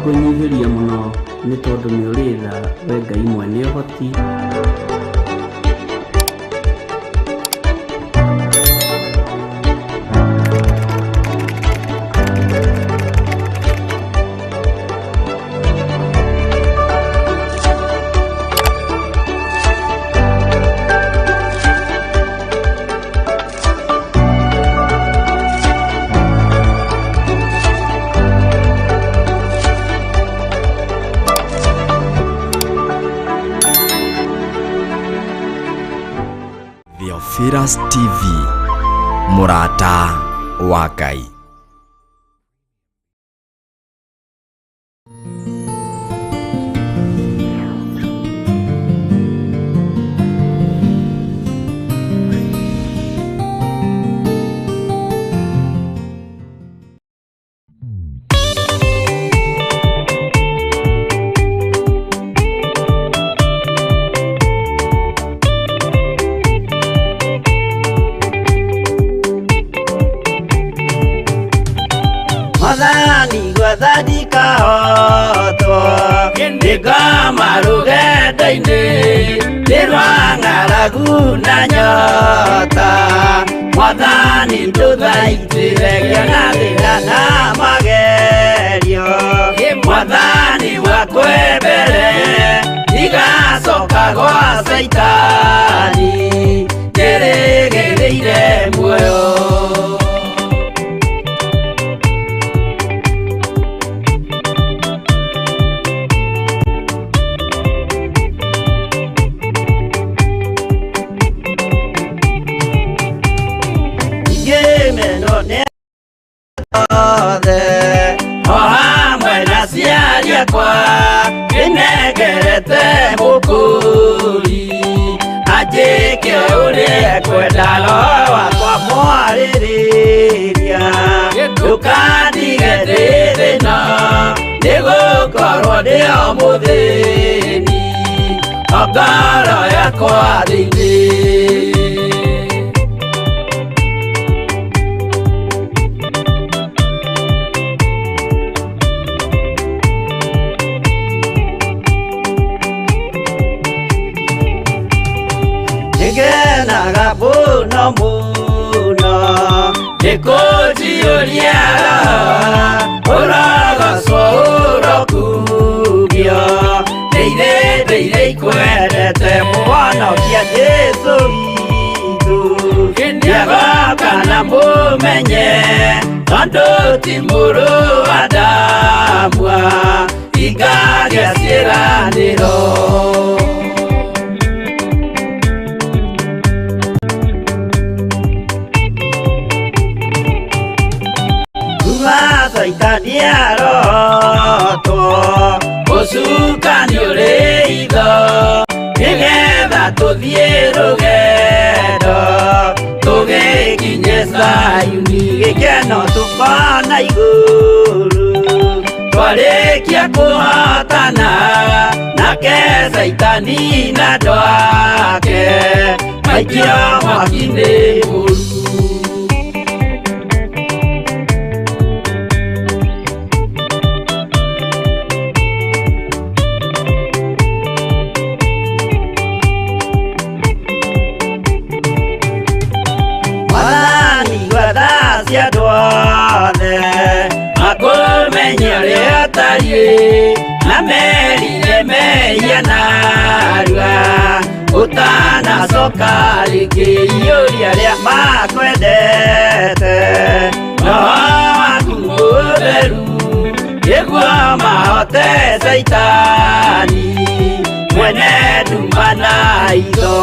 kũnyihiria mũno nĩ tondũ nĩ ũrĩ tha we Ngai mwene ũhoti. Theophilus TV, Mũrata wa Ngai. Madani gwathani kahoto Ndiga marugenda-inĩ Ndirwa ng'aragu na nyota Mwathani ndũthaitĩre na thĩna na magerio Mwathani wakwe mbere Igacoka gwa Saitani Ndĩrĩgĩrĩire muoyo Ohamwe na ciari akwa Nĩnengerete mũkũri Anjĩke ũrĩa kwenda Roho wakwa mwarĩrĩria Ndũkandige ndĩ thĩna Nĩgũkorwo ndĩ o mũthĩni O ngoro yakwa thĩinĩ Ngenaga mũno mũno Ndĩkũnjiũria ũrogocwo ũrokugio Ndeithĩrĩire ikwendete Mũhonokia Jesũ witũ Nĩagoka na mũmenye Tondũ ti mũrũ wa ndamwa Ingagĩa ciĩranĩro Saitani arotwo Ũcukani ũrĩ itho Nĩgetha tũthiĩ rũgendo Tũgĩkinye Zayuni Gĩkeno tũkona igũrũ Twarĩkia kũhotana Nake Saitani na andũ ake Maikio mwaki-inĩ mũru Akũmenye tariĩ na merire mehia narua Ũtanacoka rĩngĩ iũria rĩa makwendete Roho waku mũtheru nĩguo mahote Saitani mwene nduma na itho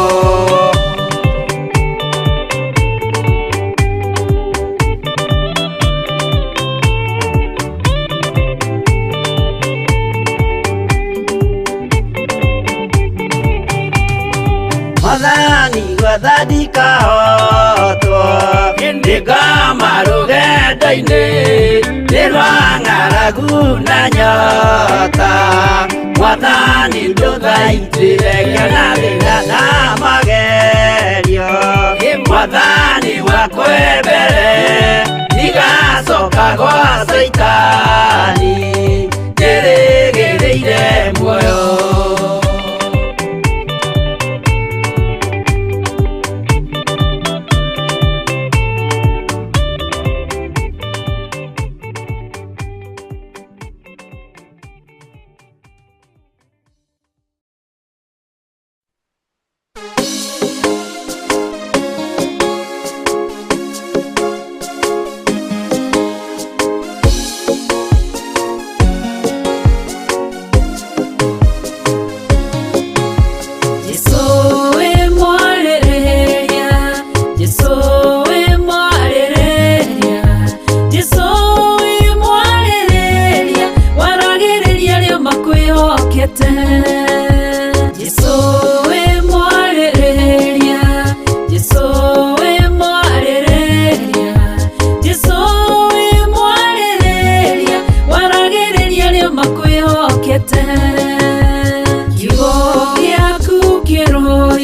Mwathani gwathani kahotwo Ndiga marugenda-inĩ Ndirwa ng'aragu na nyota Mwathani ndũthaitĩre na thĩna na magerio Mwathani wakwe mbere Igacoka gwa Saitani Ndĩrĩ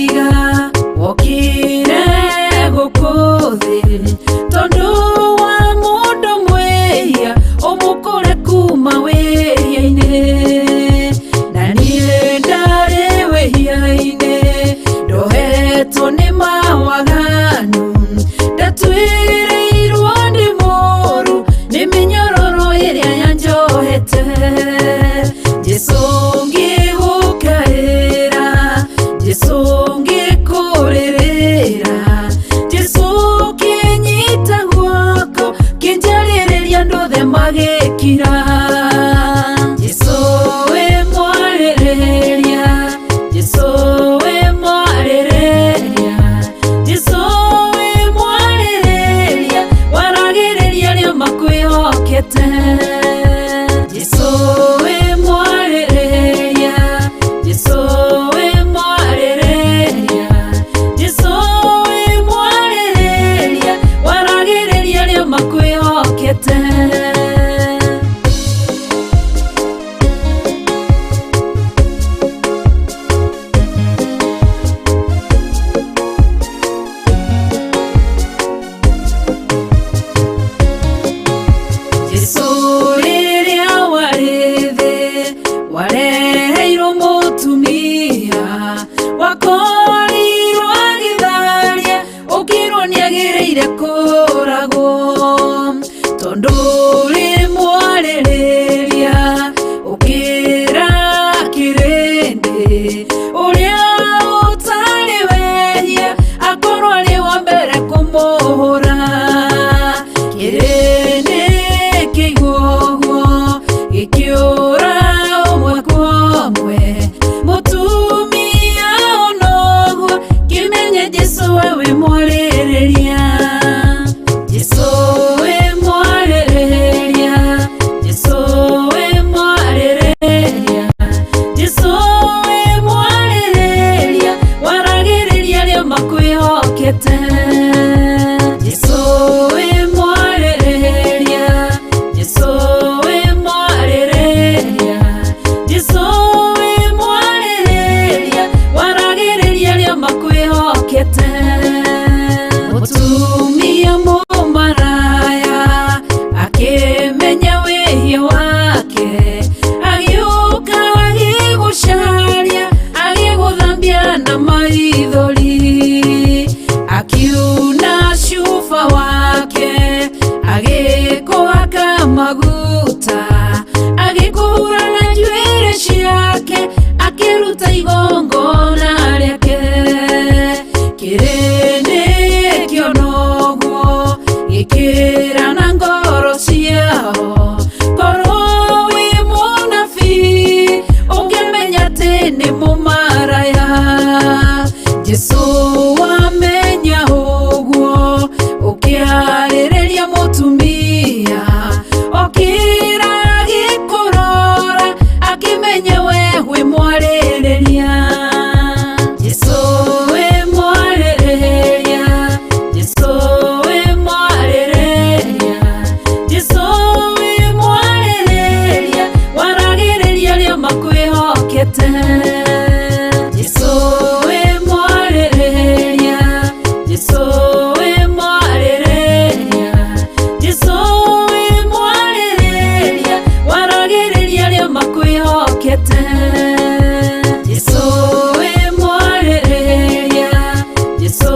iga okire gukuthi tondu wa mundu mweya umukore kuma weya-ine na niĩ ndarĩ weya-ine ndohetwo nĩ mawaganu ndatuĩrĩirwo nĩ mũru nĩ mĩnyororo ĩrĩa yanjohete Jesũ ngĩgũkaĩra Jesũ ngĩkũrĩrĩra Jesũ kĩnyita guoko kĩnjarĩrĩria ndothe magĩkira Jesũ wĩ mwarĩrĩria Jesũ wĩ mwarĩrĩria Jesũ wĩ mwarĩrĩria waragĩrĩria rĩo makwĩhokete Jesũ wĩ mwarĩrĩria Jesũ wĩ mwarĩrĩria Jesũ wĩ mwarĩrĩria waragĩrĩria rĩo makwĩhokete Jesũ rĩrĩa warĩ thĩ wareheirwo mũtumia wakorirwo agĩtharia ũkĩrwo nĩagĩrĩire kũragwo tondũ ũrĩ mwarĩrĩria ũkĩra kĩrĩndĩ ũrĩa ũtarĩ wehia akorwo arĩ wa mbere kũmũhũra kĩrĩndĩ kĩiguo gĩkĩũra ũmwe kwa ũmwe mũtumia onoguo kĩmenye Jesũ we wĩ mwarĩrĩria Jesũ wĩ mwarĩrĩria Jesũ wĩ mwarĩrĩria Jesũ wĩ mwarĩrĩria waragĩrĩria rĩo makwĩhokete Jesũ wĩ mwarĩrĩria Jesũ wĩ mwarĩrĩria Jesũ wĩ mwarĩrĩria waragĩrĩria rĩo makwĩhokete mũtumia mũmaraya akĩmenya wĩhia wake agĩũka agĩgũcaria agĩgũthambia na maithori akiuna cuba wake agĩkũhaka maguta agĩkũhura na njuĩrĩ ciake akĩruta igongona rĩake kĩrĩndĩ kĩonoguo gĩkĩra na ngoro ciao korwo wĩ mũnabii ũngĩmenya atĩ nĩ mũmaraya Jesũ wamenya ũguo ũkĩarĩrĩria mũtumia okĩra agĩkũrora akĩmenya we wĩ mwarĩrĩria Jesũ wĩ mwarĩrĩria Jesũ wĩ mwarĩrĩria Jesũ wĩ mwarĩrĩria waragĩrĩria rĩo makwĩhokete Jesũ wĩ mwarĩrĩria Jesũ wĩ mwarĩrĩria Jesũ wĩ mwarĩrĩria waragĩrĩria rĩo makwĩhokete Jesũ wĩ mwarĩrĩria Jesũ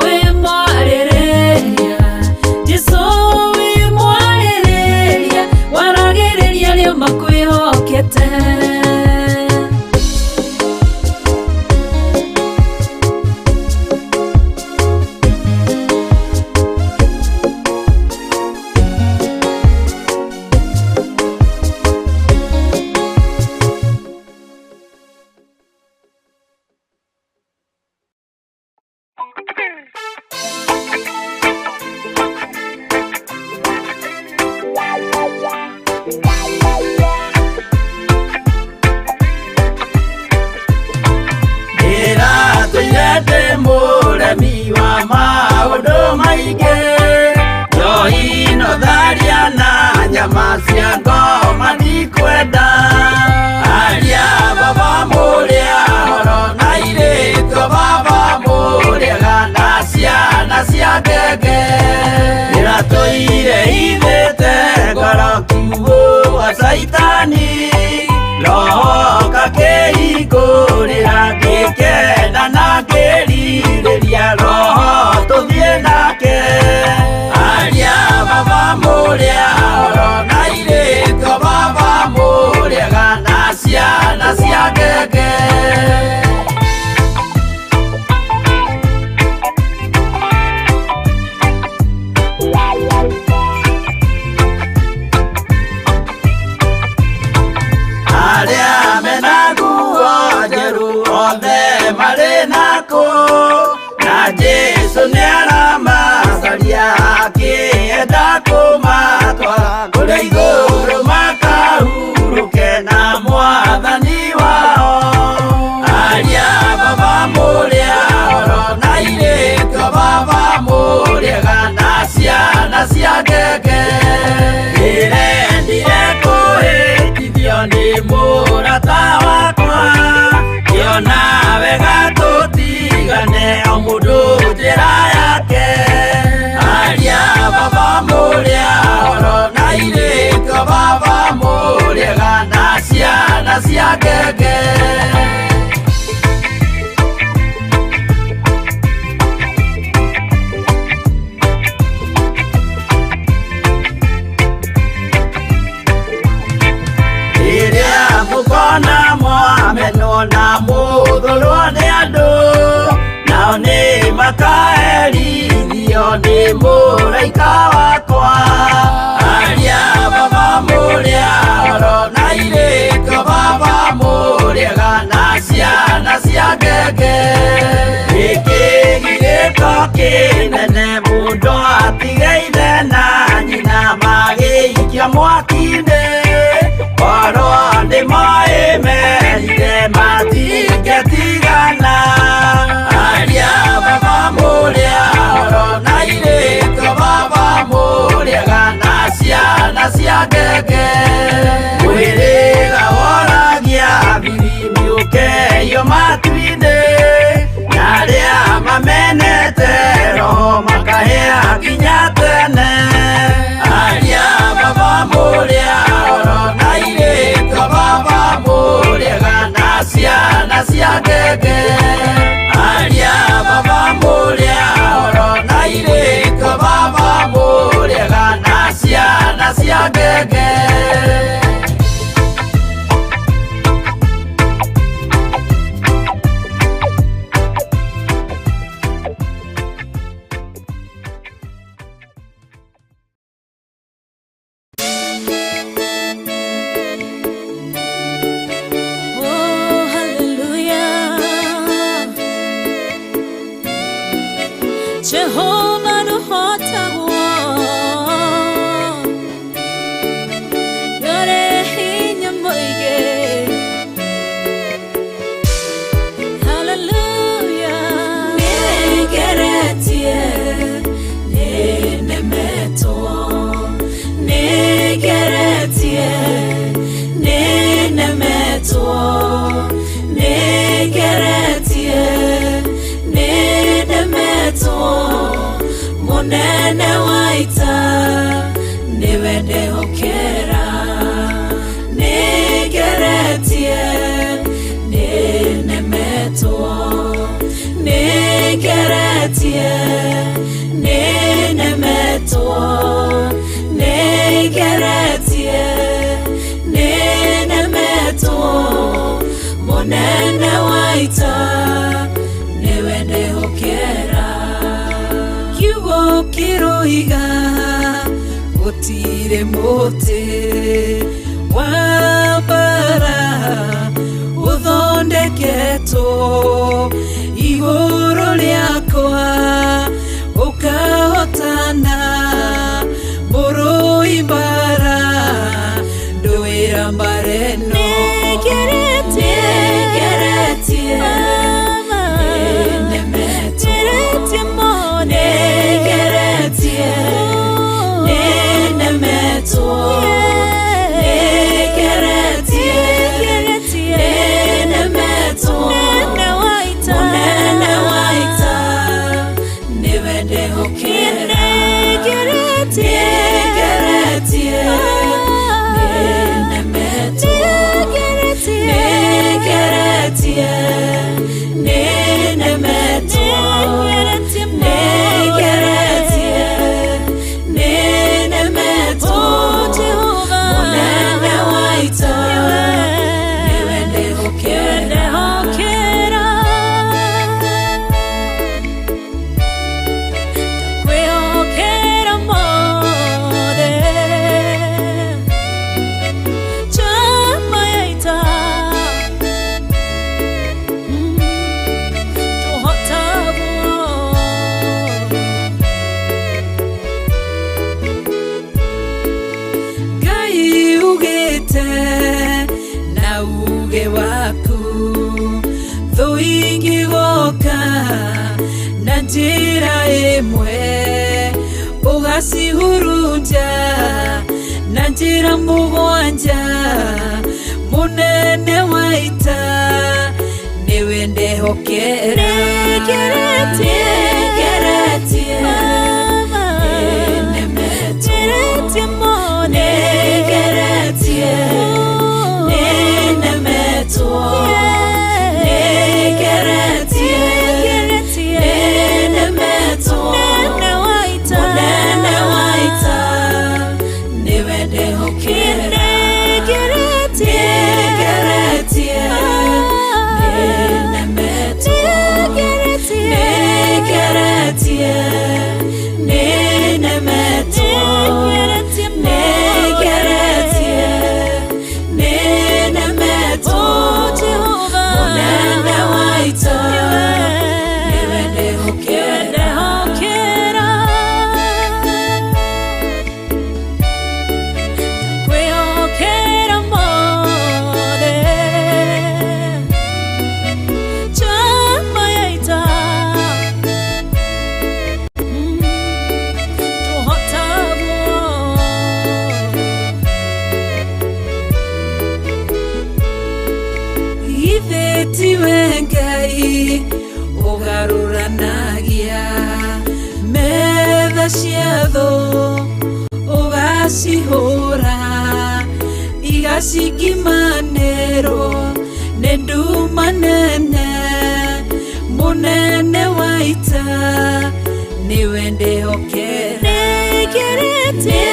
wĩ mwarĩrĩria Jesũ wĩ mwarĩrĩria waragĩrĩria rĩo makwĩhokete Aria baba mulia horo naire toba saitani roho kakĩhingũrĩra ngĩkena na ngĩrirĩria roho tũthiĩ nake aria baba mũrĩa oro na irĩtio baba mũrĩega na ciana cia ngenge aria mena nguo njerũ othe marĩ nako na Jesũ nĩaramacaria akĩenda kũmatwara kũrĩa igũrũ makahurũke na Mwathani wao aria baba mũrĩa oro na irĩtio baba mũrĩega na ciana cia ngenge ndĩrendire kũhĩtithio nĩ mũrata wakwa kĩona wega tũtigane o mũndũ njĩra yake aria baba mũrĩa oro na irĩtio baba mũrĩega na ciana cia ngenge mukona mwamenwo na mũthũrwo nĩ andũ nao nĩ makaherithio nĩ mũraika wakwa aria baba mũrĩa oro na irĩtio baba mũrĩega na ciana cia ngenge gĩkĩgirĩko kĩnene mũndũ atigeire na nyina magĩikia mwaki-inĩ oro nĩmoĩmerire matingĩtigana aria baba mũrĩa oro na irĩtio baba mũrĩega na ciana cia ngenge mwĩrĩga woragia birimi ũkeio matu-inĩ na arĩa mamenete roho makahĩa nginya tene aria baba mũrĩa oro na irĩtio baba mũrĩega na ciana cia ngenge aria baba mũrĩa oro na irĩtio baba mũrĩega na ciana cia ngenge Jehovah no hotagwo yore hinya moige hallelujah negeretie nenemeto negeretie nenemeto negeretie nenemeto munene waita niwende hokera negeretie nenemeto negeretie nenemeto negeretie nenemeto munene waita niwende hokera kiugo kiroiga gutire muti wa bara uthondeketwo igũrũ rĩakwa ukahotana mũrũi mbara ndũĩra mbareno Negeretie njĩra ĩmwe ũgacihurunja na njĩra mũgwanja mũnene wa ita nĩwe ndehokera nĩngeretie Ngai ugaruranagia metha cia thũ ugacihũra igacikimanĩrwo nĩ nduma nene mũnene wa ita nĩwe ndĩhokera nĩngeretie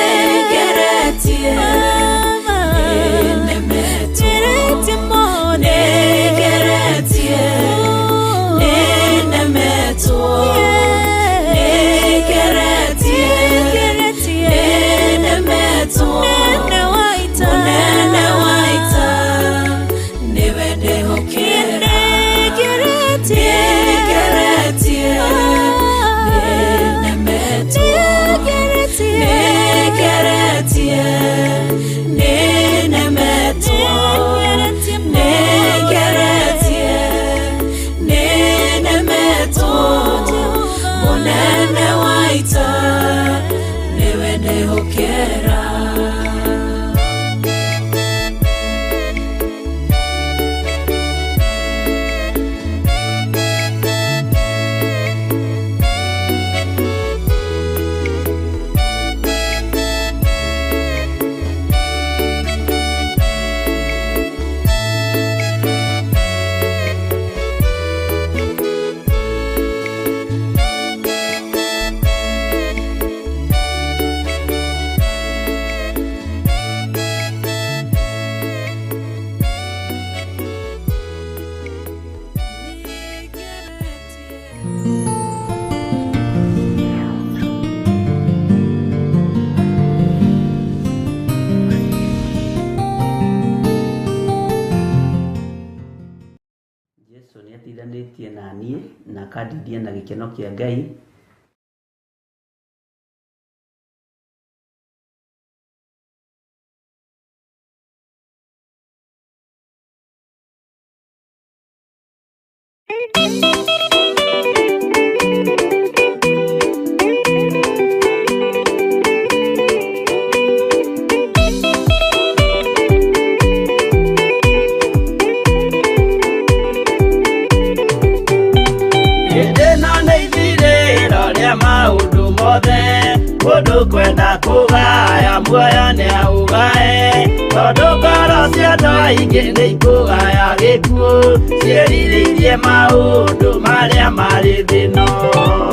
Nĩatithanĩtie na niĩ na akandithia na gĩkeno kĩa Ngai. Mũndũ kwenda kũgaya muoyo nĩ aũgae, tondũ ngoro cia andũ aingĩ nĩ ikũgaya gĩkuũ, ciĩrirĩirie maũndũ marĩa marĩ thĩno.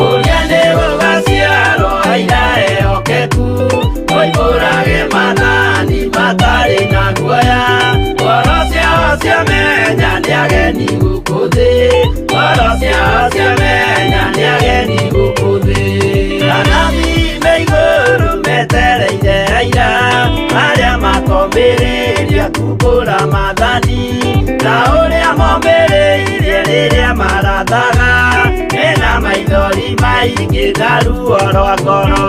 Ũrĩa nĩ gũgaciarwo aira ehokeku, moimbũrage mathani matarĩ na guoya, ngoro ciao ciamenya nĩ ageni gũkũ thĩ, ngoro ciao ciamenya nĩ ageni gũkũ thĩ. Anathi igũrũ metereire aira arĩa makombĩrĩria kumbũra mathani, na ũrĩa mombĩrĩirie rĩrĩa marathaga mena maithori maingĩ na ruo rwa ngoro.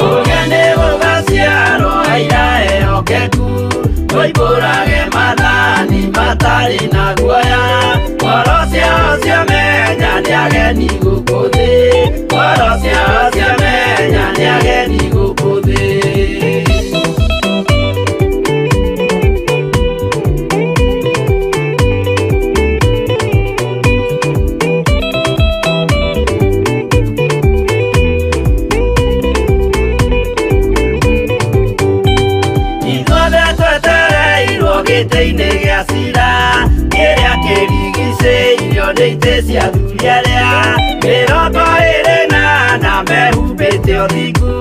Ũrĩa nĩ gũgaciarwo aira ehokeku, moimbũrage mathani matarĩ na guoya, ngoro ciao ciamenya nĩ ageni gũkũ thĩ, ngoro ciao ciamenya nĩ ageni gũkũ thĩ. Gĩtĩ-inĩ gĩa cira kĩrĩa kĩrigicĩirio nĩ itĩ cia athuri arĩa 28 mehumbĩte ũthingu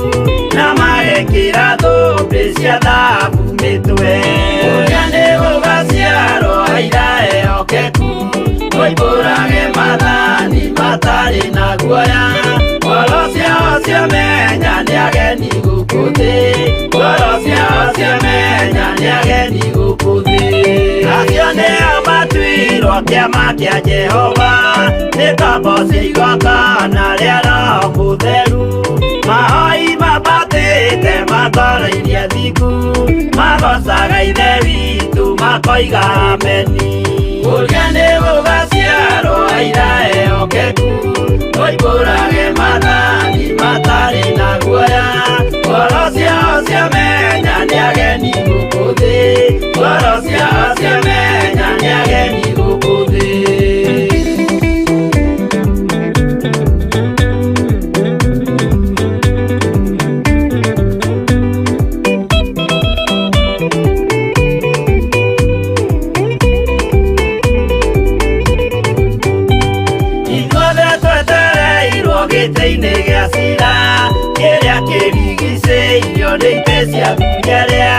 na magekĩra thũmbĩ cia thahabu mĩtwe. Ũrĩa nĩ gũgaciarwo aira ehokeku, moimbũrage mathani matarĩ na guoya, ngoro ciao ciamenya nĩ ageni gũkũ thĩ, ngoro ciao ciamenya nĩ ageni gũkũ thĩ. Acio nĩo matuirwo kĩama kĩa Jehova, nĩ ngombo cia igongona rĩa Roho Mũtheru, mahoi mabatĩte makoro-irie thingu, magocaga Ithe witũ makoiga ameni. Ũrĩa nĩ gũgaciarwo aira ehokeku, moimbũrage mathani matarĩ na guoya, ngoro ciao ciamenya nĩ ageni gũkũ thĩ, ngoro ciao ciamenya nĩ ageni gũkũ thĩ. Gĩtĩ-inĩ gĩa cira kĩrĩa kĩrigicĩirio nĩ itĩ cia athuri arĩa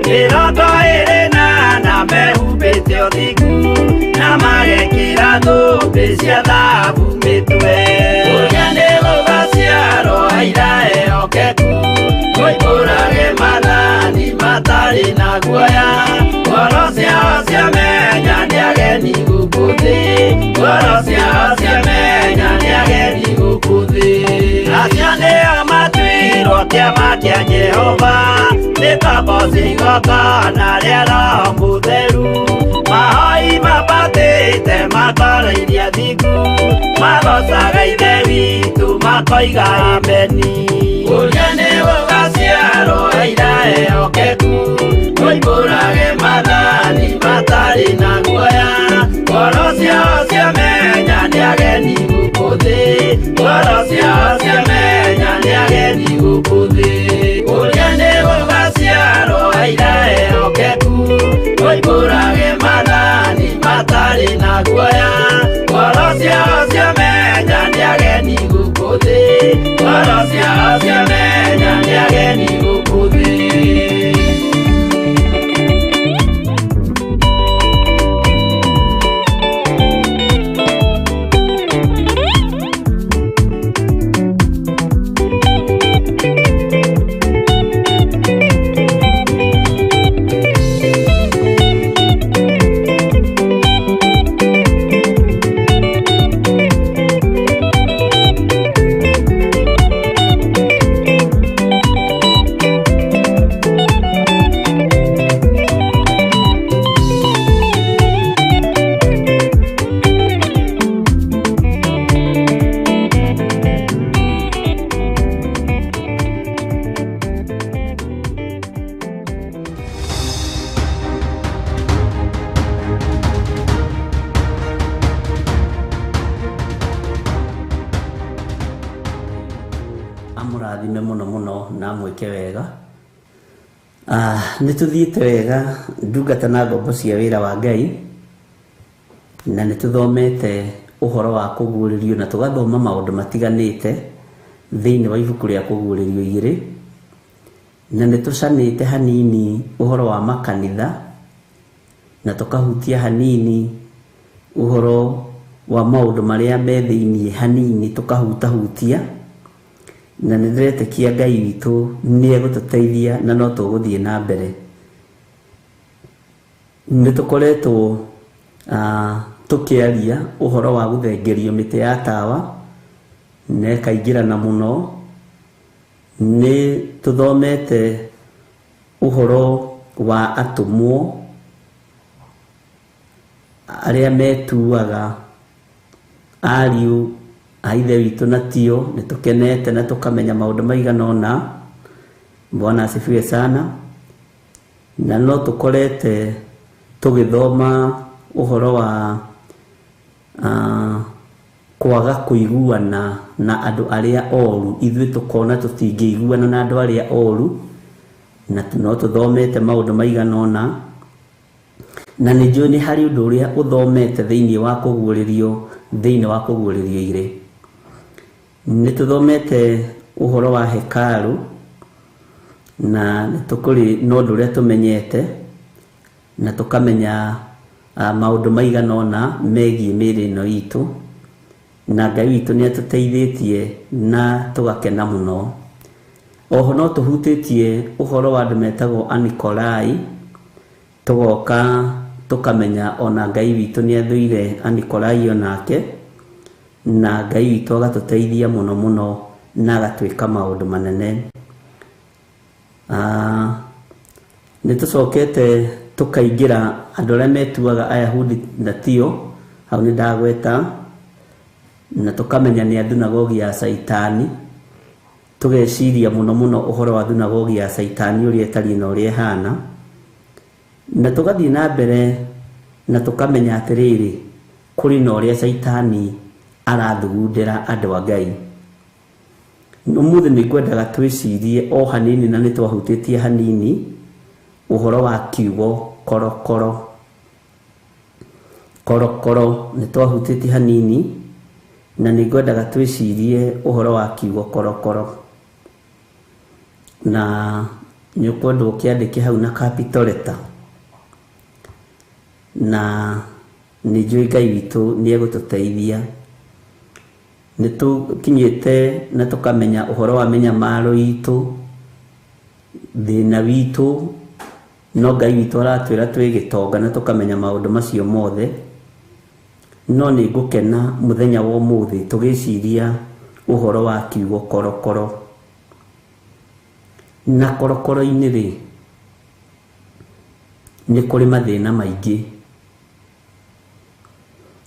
28 mehumbĩte ũthingu na magekĩra thũmbĩ cia thahabu mĩtwe. Ũrĩa nĩ gũgaciarwo aira ehokeku, moimbũrage mathani matarĩ na guoya, ngoro ciao ciamenya nĩ ageni gũkũ thĩ, ngoro ciao ciamenya nĩ ageni gũkũ thĩ. Acio nĩo matuirwo kĩama kĩa Jehova, nĩ ngombo cia igongona rĩa Roho Mũtheru, mahoi mabatĩte makoro-irie thingu, magocaga Ithe witũ makoiga ameni. Ũrĩa nĩ gũgaciarwo aira ehokeku, moimbũrage mathani matarĩ na guoya, ngoro ciao ciamenya nĩ ageni gũkũ thĩ, ngoro ciao ciamenya nĩ ageni gũkũ thĩ. Ũrĩa nĩ gũgaciarwo aira ehokeku, moimbũrage mathani matarĩ na guoya, ngoro ciao ciamenya nĩ ageni gũkũ thĩ, ngoro ciao ciamenya nĩ ageni gũkũ thĩ. amũrathime mũno mũno na mwĩke wega. Nĩ tũthiĩte wega ndungata na ngombo cia wĩra wa Ngai, na nĩ tũthomete ũhoro wa kũguũrĩrio na tũgathoma maũndũ matiganĩte thĩinĩ wa ibuku rĩa kũguũrĩrio 2, na nĩ tũcanĩte hanini ũhoro wa makanitha na tũkahutia hanini ũhoro wa maũndũ marĩa me thĩinĩ hanini tũkahutahutia, na nĩ ndĩretĩkia Ngai witũ nĩ egũtũteithia na no tũgũthiĩ na mbere. Nĩ tũkoretwo tũkĩaria ũhoro wa gũthengerio mĩtĩ ya tawa na ĩkaingĩrana mũno. Nĩ tũthomete ũhoro wa atũmwo arĩa metuaga ariũ aithe witũ na tio nĩ tũkenete na tũkamenya maũndũ maigana ũna. Bwana asifiwe sana. Na no tũkorete tũgĩthoma ũhoro wa kwaga kũiguana na andũ arĩa oru. Ithuĩ tũkona tũtingĩiguana na andũ arĩa oru, na no tũthomete maũndũ maigana ũna. Na nĩ njũĩ nĩ harĩ ũndũ ũrĩa ũthomete thĩinĩ wa kũguũrĩrio irĩ. Nĩ tũthomete ũhoro wa hekalu, na nĩ tũkũrĩ na ũndũ ũrĩa tũmenyete, na tũkamenya maũndũ maigana ũna megiĩ mĩĩrĩ ĩno itũ, na Ngai witũ nĩ atũteithĩtie na tũgakena mũno. Oho no tũhutĩtie ũhoro wa andũ metagwo Anikolai, tũgoka tũkamenya ona Ngai witũ nĩ athũire Anikolai onake, na Ngai witũ agatũteithia mũno mũno na agatwĩka maũndũ manene. Nĩ tũcokete tũkaingĩra andũ arĩa metuaga Ayahudi na tio, hau nĩ ndagweta, na tũkamenya nĩ thunagogi ya Saitani. Tũgeciria mũno mũno ũhoro wa thunagogi ya Saitani ũrĩa ĩtariĩ na ũrĩa ĩhana, na tũgathiĩ na mbere na tũkamenya atĩrĩrĩ, kũrĩ na ũrĩa Saitani arathugundĩra andũ a Ngai. Ũmũthĩ nĩ ngwendaga twĩcirie o hanini, na nĩ twahutĩtie hanini ũhoro wa kiugo korokoro. Korokoro nĩ twahutĩtie hanini, na nĩ ngwendaga twĩcirie ũhoro wa kiugo korokoro. Na nĩ ũkwenda ũkĩandĩke hau na capital letter, na nĩ njũĩ Ngai witũ nĩ egũtũteithia. Nĩ tũkinyĩte na tũkamenya ũhoro wa mĩnyamaro itũ, thĩna witũ, no Ngai witũ aratwĩra twĩgĩtonga na tũkamenya maũndũ macio mothe. No nĩ ngũkena mũthenya wa ũmũthĩ tũgĩciria ũhoro wa kiugo korokoro. Na korokoro-inĩ rĩ, nĩ kũrĩ mathĩna maingĩ.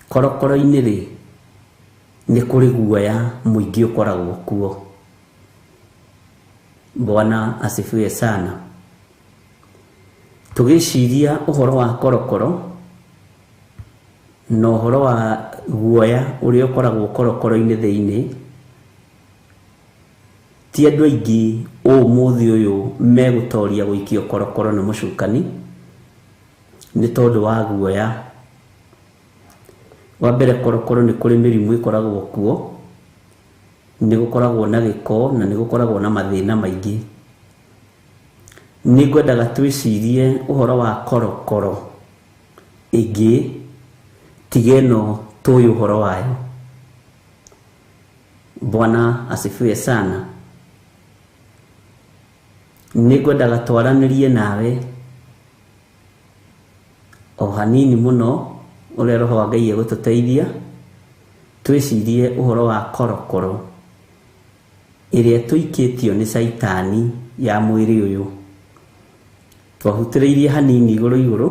Korokoro-inĩ rĩ, nĩ kũrĩ guoya mũingĩ ũkoragwo kuo. Bwana asifiwe sana. Tũgĩciria ũhoro wa korokoro na ũhoro wa guoya ũrĩa ũkoragwo korokoro-inĩ thĩinĩ, ti andũ aingĩ ũmũthĩ ũyũ megũtoria gũikio korokoro nĩ mũcukani, nĩ tondũ wa guoya. Wa mbere, korokoro nĩ kũrĩ mĩrimũ ĩkoragwo kuo, nĩ gũkoragwo na gĩko, na nĩ gũkoragwo na mathĩna maingĩ. Nĩ ngwendaga twĩcirie ũhoro wa korokoro ĩngĩ tiga ĩno tũĩ ũhoro wayo. Bwana asifiwe sana. Nĩ ngwendaga twaranĩrie nawe o hanini mũno ũrĩa Roho wa Ngai egũtũteithia, twĩcirie ũhoro wa korokoro ĩrĩa tũikĩtio nĩ Saitani ya mwĩrĩ ũyũ. Twahutĩrĩirie hanini igũrũ,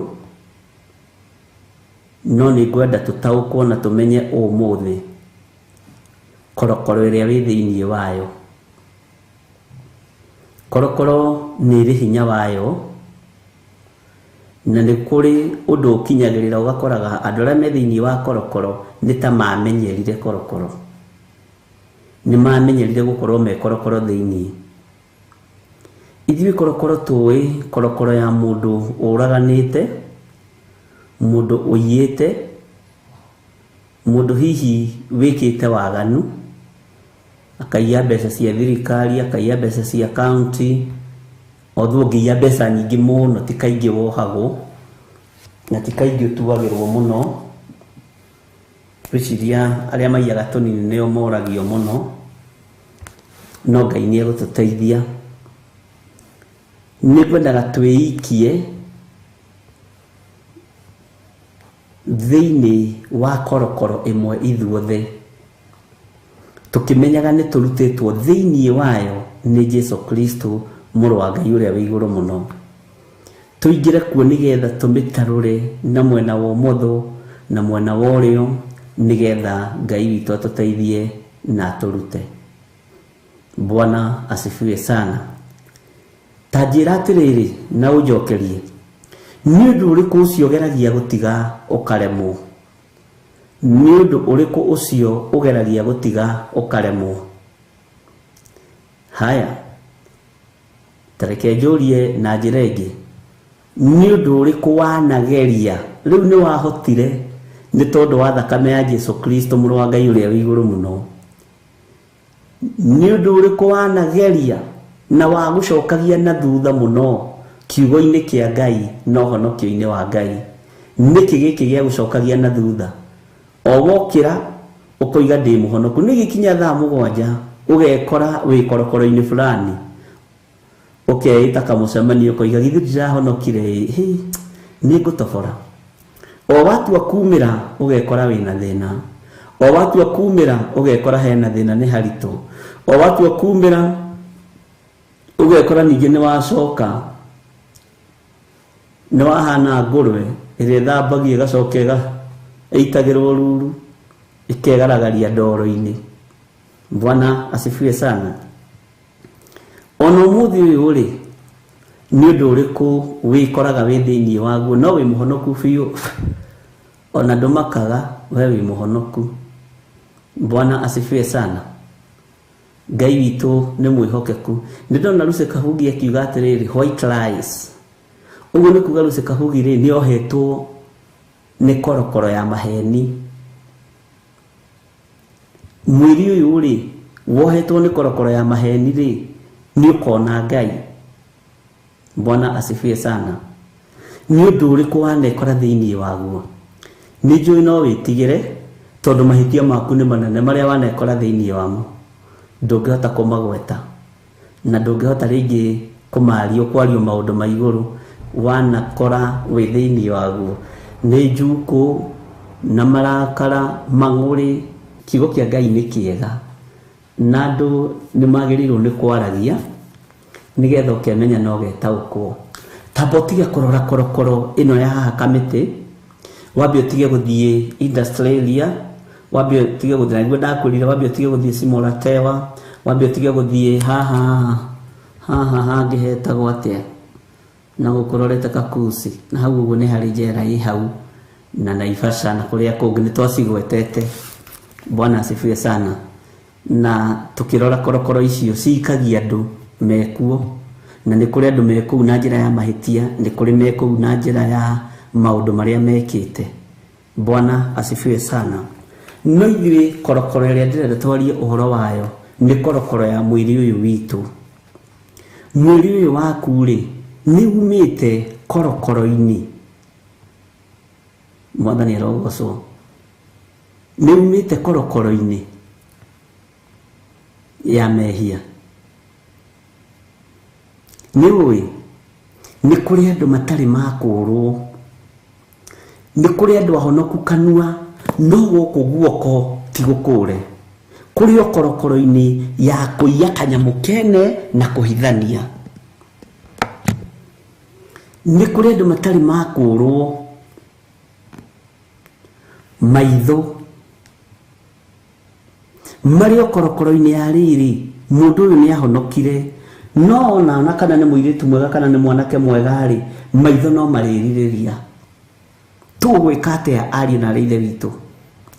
no nĩ ngwenda tũtaũkwo na tũmenye ũmũthĩ korokoro ĩrĩa wĩ thĩinĩ wayo. Korokoro nĩ ĩrĩ hinya wayo, na nĩ kũrĩ ũndũ ũkinyagĩrĩra ũgakoraga andũ arĩa me thĩinĩ wa korokoro nĩ ta mamenyerire korokoro, nĩ mamenyerire gũkorwo me korokoro thĩinĩ. Ithuĩ korokoro tũĩ korokoro ya mũndũ ũraganĩte, mũndũ ũiyĩte, mũndũ hihi wĩkĩte waganu, akaiya mbeca cia thirikari, akaiya mbeca cia kaunti, othuo ngĩiya mbeca nyingĩ mũno ti kaingĩ wohagwo, na ti kaingĩ ũtuagĩrwo mũno. Twĩciria arĩa maiyaga tũnini nĩo moragio mũno, no Ngai nĩ egũtũteithia. Nĩ ngwendaga twĩikie thĩinĩ wa korokoro ĩmwe ithuothe, tũkĩmenyaga nĩ tũrutĩtwo thĩinĩ wayo nĩ Jesu Kristo mũrũ wa Ngai ũrĩa wĩ igũrũ mũno. Tũingĩre kuo nĩgetha tũmĩtarũre na mwena wa ũmotho na mwena wa ũrĩo, nĩgetha Ngai witũ atũteithie na turute. Bwana asifiwe sana. Tajira atiriri na ujokerie, ni undu uriku ucio geragia gutiga ukaremwo? Ni undu uriku ucio ugeragia gutiga ukaremwo? Haya, tareke njurie na njira ingi, ni undu uriku wanageria riu ni wahotire ni tondu wa thakame ya Jesu Kristo muru wa Ngai uria wi iguru muno? Ni undu uriku wanageria na wa gucokagia na thutha muno kiugo-ini kia Ngai no honokio-ini wa Ngai? Niki giki gia gucokagia na thutha? O wokira ukoiga ndi muhonoku, ni gikinya thaa 7 ugekora wi korokoro-ini fulani, ukeita kamucemanio ukoiga githi ndirahonokire, ni ngutobora. O watu akumira ugekora wina thina, o watu akumira ugekora hena thina ni harito, o watu akumira ugekora ningi ni wacoka ni wahana ngurwe iria thambagia gacokega eitagirwo ruru ikegaragaria ndoro-ini. Bwana asifiwe sana. Ono muthi uyu ri ni undu uriku wikoraga wi thiini waguo no wi muhonoku biu? Ona ndumakaga we wi muhonoku. Bwana asifiwe sana. Ngai witu ni mwihokeku. Ndona Lucy Kahugi akiuga atiriri white lies. Uguo ni kuga Lucy Kahugi ri ni ohetwo ni korokoro ya maheni. Mwiri uyu ri wohetwo ni korokoro ya maheni ri ni ukona Ngai. Bwana asifiwe sana. Ni undu uriku wanekora thiini waguo? Ni njui no witigire tondu mahitia maku ni manene maria wanekora thiini wamo, ndungihota kumagweta na ndungihota ringi kumario kwario maundu ma iguru wanakora wi thiini waguo. Ni njuku na marakara mang'uri. Kiugo kia Ngai ni kiega na andu ni magirirwo ni kwaragia nigetha ukemenya no getaukwo. Tamba utige kurora korokoro ino ya haha Kamiti, wambe utige guthie Australia, wambe utige guthie niguo ndakurire, wambe utige guthie Simolatewa, wambe utige guthie haha hangi hetagwo atia na gukurorete Kakusi, na hau uguo ni hari njera i hau na Naivasha na kuria kungi ni twacigwetete. Bwana asifiwe sana. Na tukirora korokoro icio cikagia andu mekuo, na ni kuri andu mekuo na njira ya mahitia, ni kuri mekuo na njira ya maundu maria mekite. Bwana asifiwe sana. No igire korokoro iria ndirenda twarie uhoro wayo ni korokoro ya mwiri uyu witu. Mwiri uyu waku ri ni umite korokoro-ini. Mwathani arogocwo. Ni umite korokoro-ini ya mehia. Ni ui ni kuri andu matari makurwo, ni kuri andu ahonoku kanua no guku guoko ti gukure, kuri korokoro-ini ya kuiya kanyamu kene na kuhithania. Ni kuri andu matari makurwo maitho mario korokoro-ini ya riri. Mundu uyu ni ahonokire no na kana ni muiritu mwega kana ni mwanake mwega ri maitho no maririria. Tugwika atia ari na reithe witu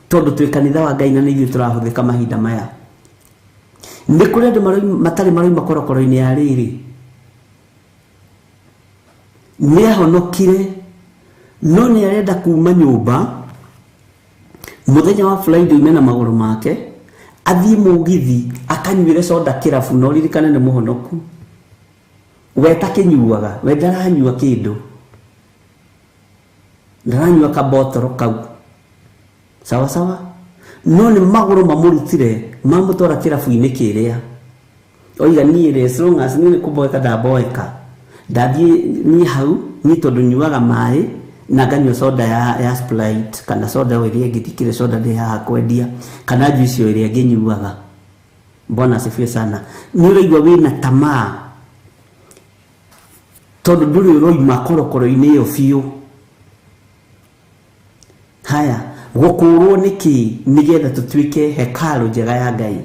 tondu twi kanitha wa Ngai na ni ithuĩ turahuthika mahinda maya? Ni kuri andu matari maroima korokoro-ini ya riri ni ahonokire no ni arenda kuma nyumba muthenya wa Friday mena maguru make athie mugithi akanyuire soda kirafu no ririkane ni muhonoku. Weta kinyuaga we ndaranyua kindu, ndaranyua kabotoro kau sawa sawa, no ni maguru mamurutire mamutwara kirafu-ini kiria. Oiga ni as long as ni kuboeka ndaboeka ndathie ni hau ni tondu nyuaga mai na nganyua soda ya Sprite kana soda iria ngithikire soda ndi haha kwendia kana juice iria nginyuaga. Bwana asifiwe sana. Ni uraigua wina tamaa tondu nduri uroima korokoro-ini iyo biu. Haya, Gũkũrwo nĩkĩ nĩgetha tũtuĩke hekalu njega ya Ngai.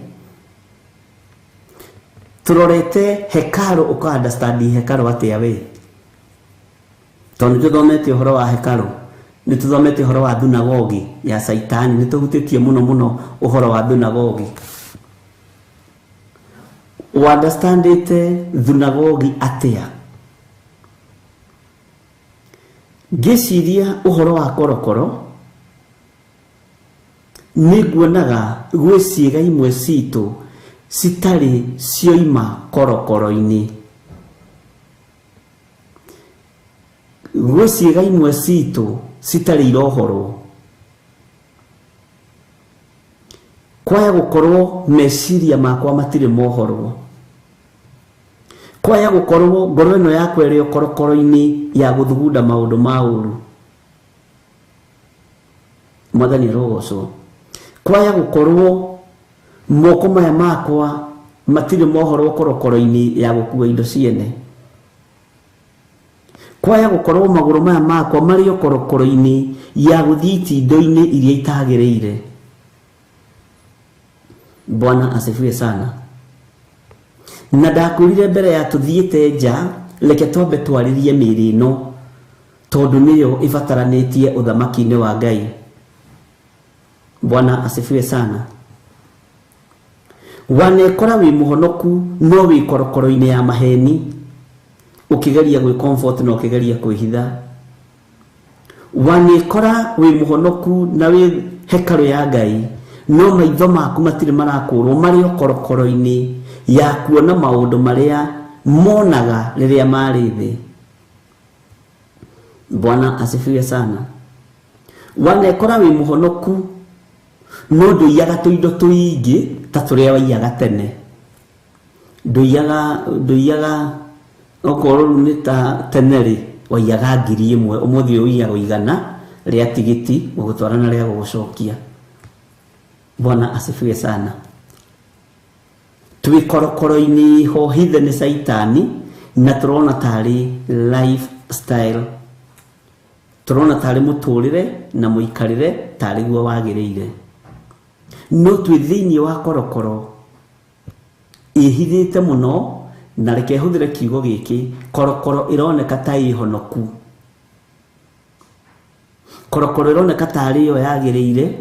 Turorete hekalu uka understand hekalu atia we. Tondũ tũthomete ũhoro wa hekalu, nĩ tũthomete ũhoro wa thunagogi ya Saitani, nĩ tũhutĩtie mũno ũhoro wa thunagogi. Understandete thunagogi atia. Ngĩciria ũhoro wa korokoro nĩguonaga gwĩ ciĩga imwe citũ citarĩ cioima korokoro-inĩ. Gwĩ ciĩga imwe citũ citarĩ irohorwo. Kwaya gũkorwo meciria makwa matirĩ mohorwo. Kwaya gũkorwo ngoro ĩno yakwa ĩrĩ korokoro-inĩ ya gũthugunda maũndũ ma ũru. Mwathani arogocwo. Kwaya gũkorwo moko maya makwa matirĩ mohorwo korokoro-inĩ ya gũkua indo ciene. Kwaya gũkorwo magũrũ maya makwa marĩ korokoro-inĩ ya gũthiĩ indo-inĩ iria itagĩrĩire. Bwana asifiwe sana. Na ndakwĩrire mbere ya tũthiĩte nja, reke twambe twarĩrie mĩĩrĩ ĩno tondũ nĩyo ĩbataranĩtie ũthamaki-inĩ wa Ngai. Bwana asifiwe sana. Wanekora wĩ mũhonoku no wĩ korokoro-inĩ ya maheni, ũkĩgeria gwĩ comfort na ũkĩgeria kwĩhitha. Wanekora wĩ mũhonoku na wĩ hekalu ya Ngai, no maitho maku matirĩ marakũrwo marĩ korokoro-inĩ ya kuona maũndũ marĩa monaga rĩrĩa marĩ thĩ. Bwana asifiwe sana. Wanekora wĩ mũhonoku no ndũiyaga tũindo tũingĩ ta tũrĩa waiyaga tene. Ndũiyaga okorwo nĩ ta tene rĩ waiyaga 1,000, ũmũthĩ ũiyaga 100 rĩa tigiti gũgũtwarana rĩa gũgũcokia. Bwana asifiwe sana. Twĩ korokoro-inĩ hohithe nĩ Saitani na tũrona tarĩ lifestyle. Tũrona tarĩ mũtũrĩre na mũikarĩre tarĩ guo wagĩrĩire. No twĩ thĩinĩ wa korokoro ihithĩte mũno, na reke hũthĩre kiugo gĩkĩ, korokoro ĩroneka ta ĩhonoku. Korokoro ĩroneka tarĩ yo yagĩrĩire,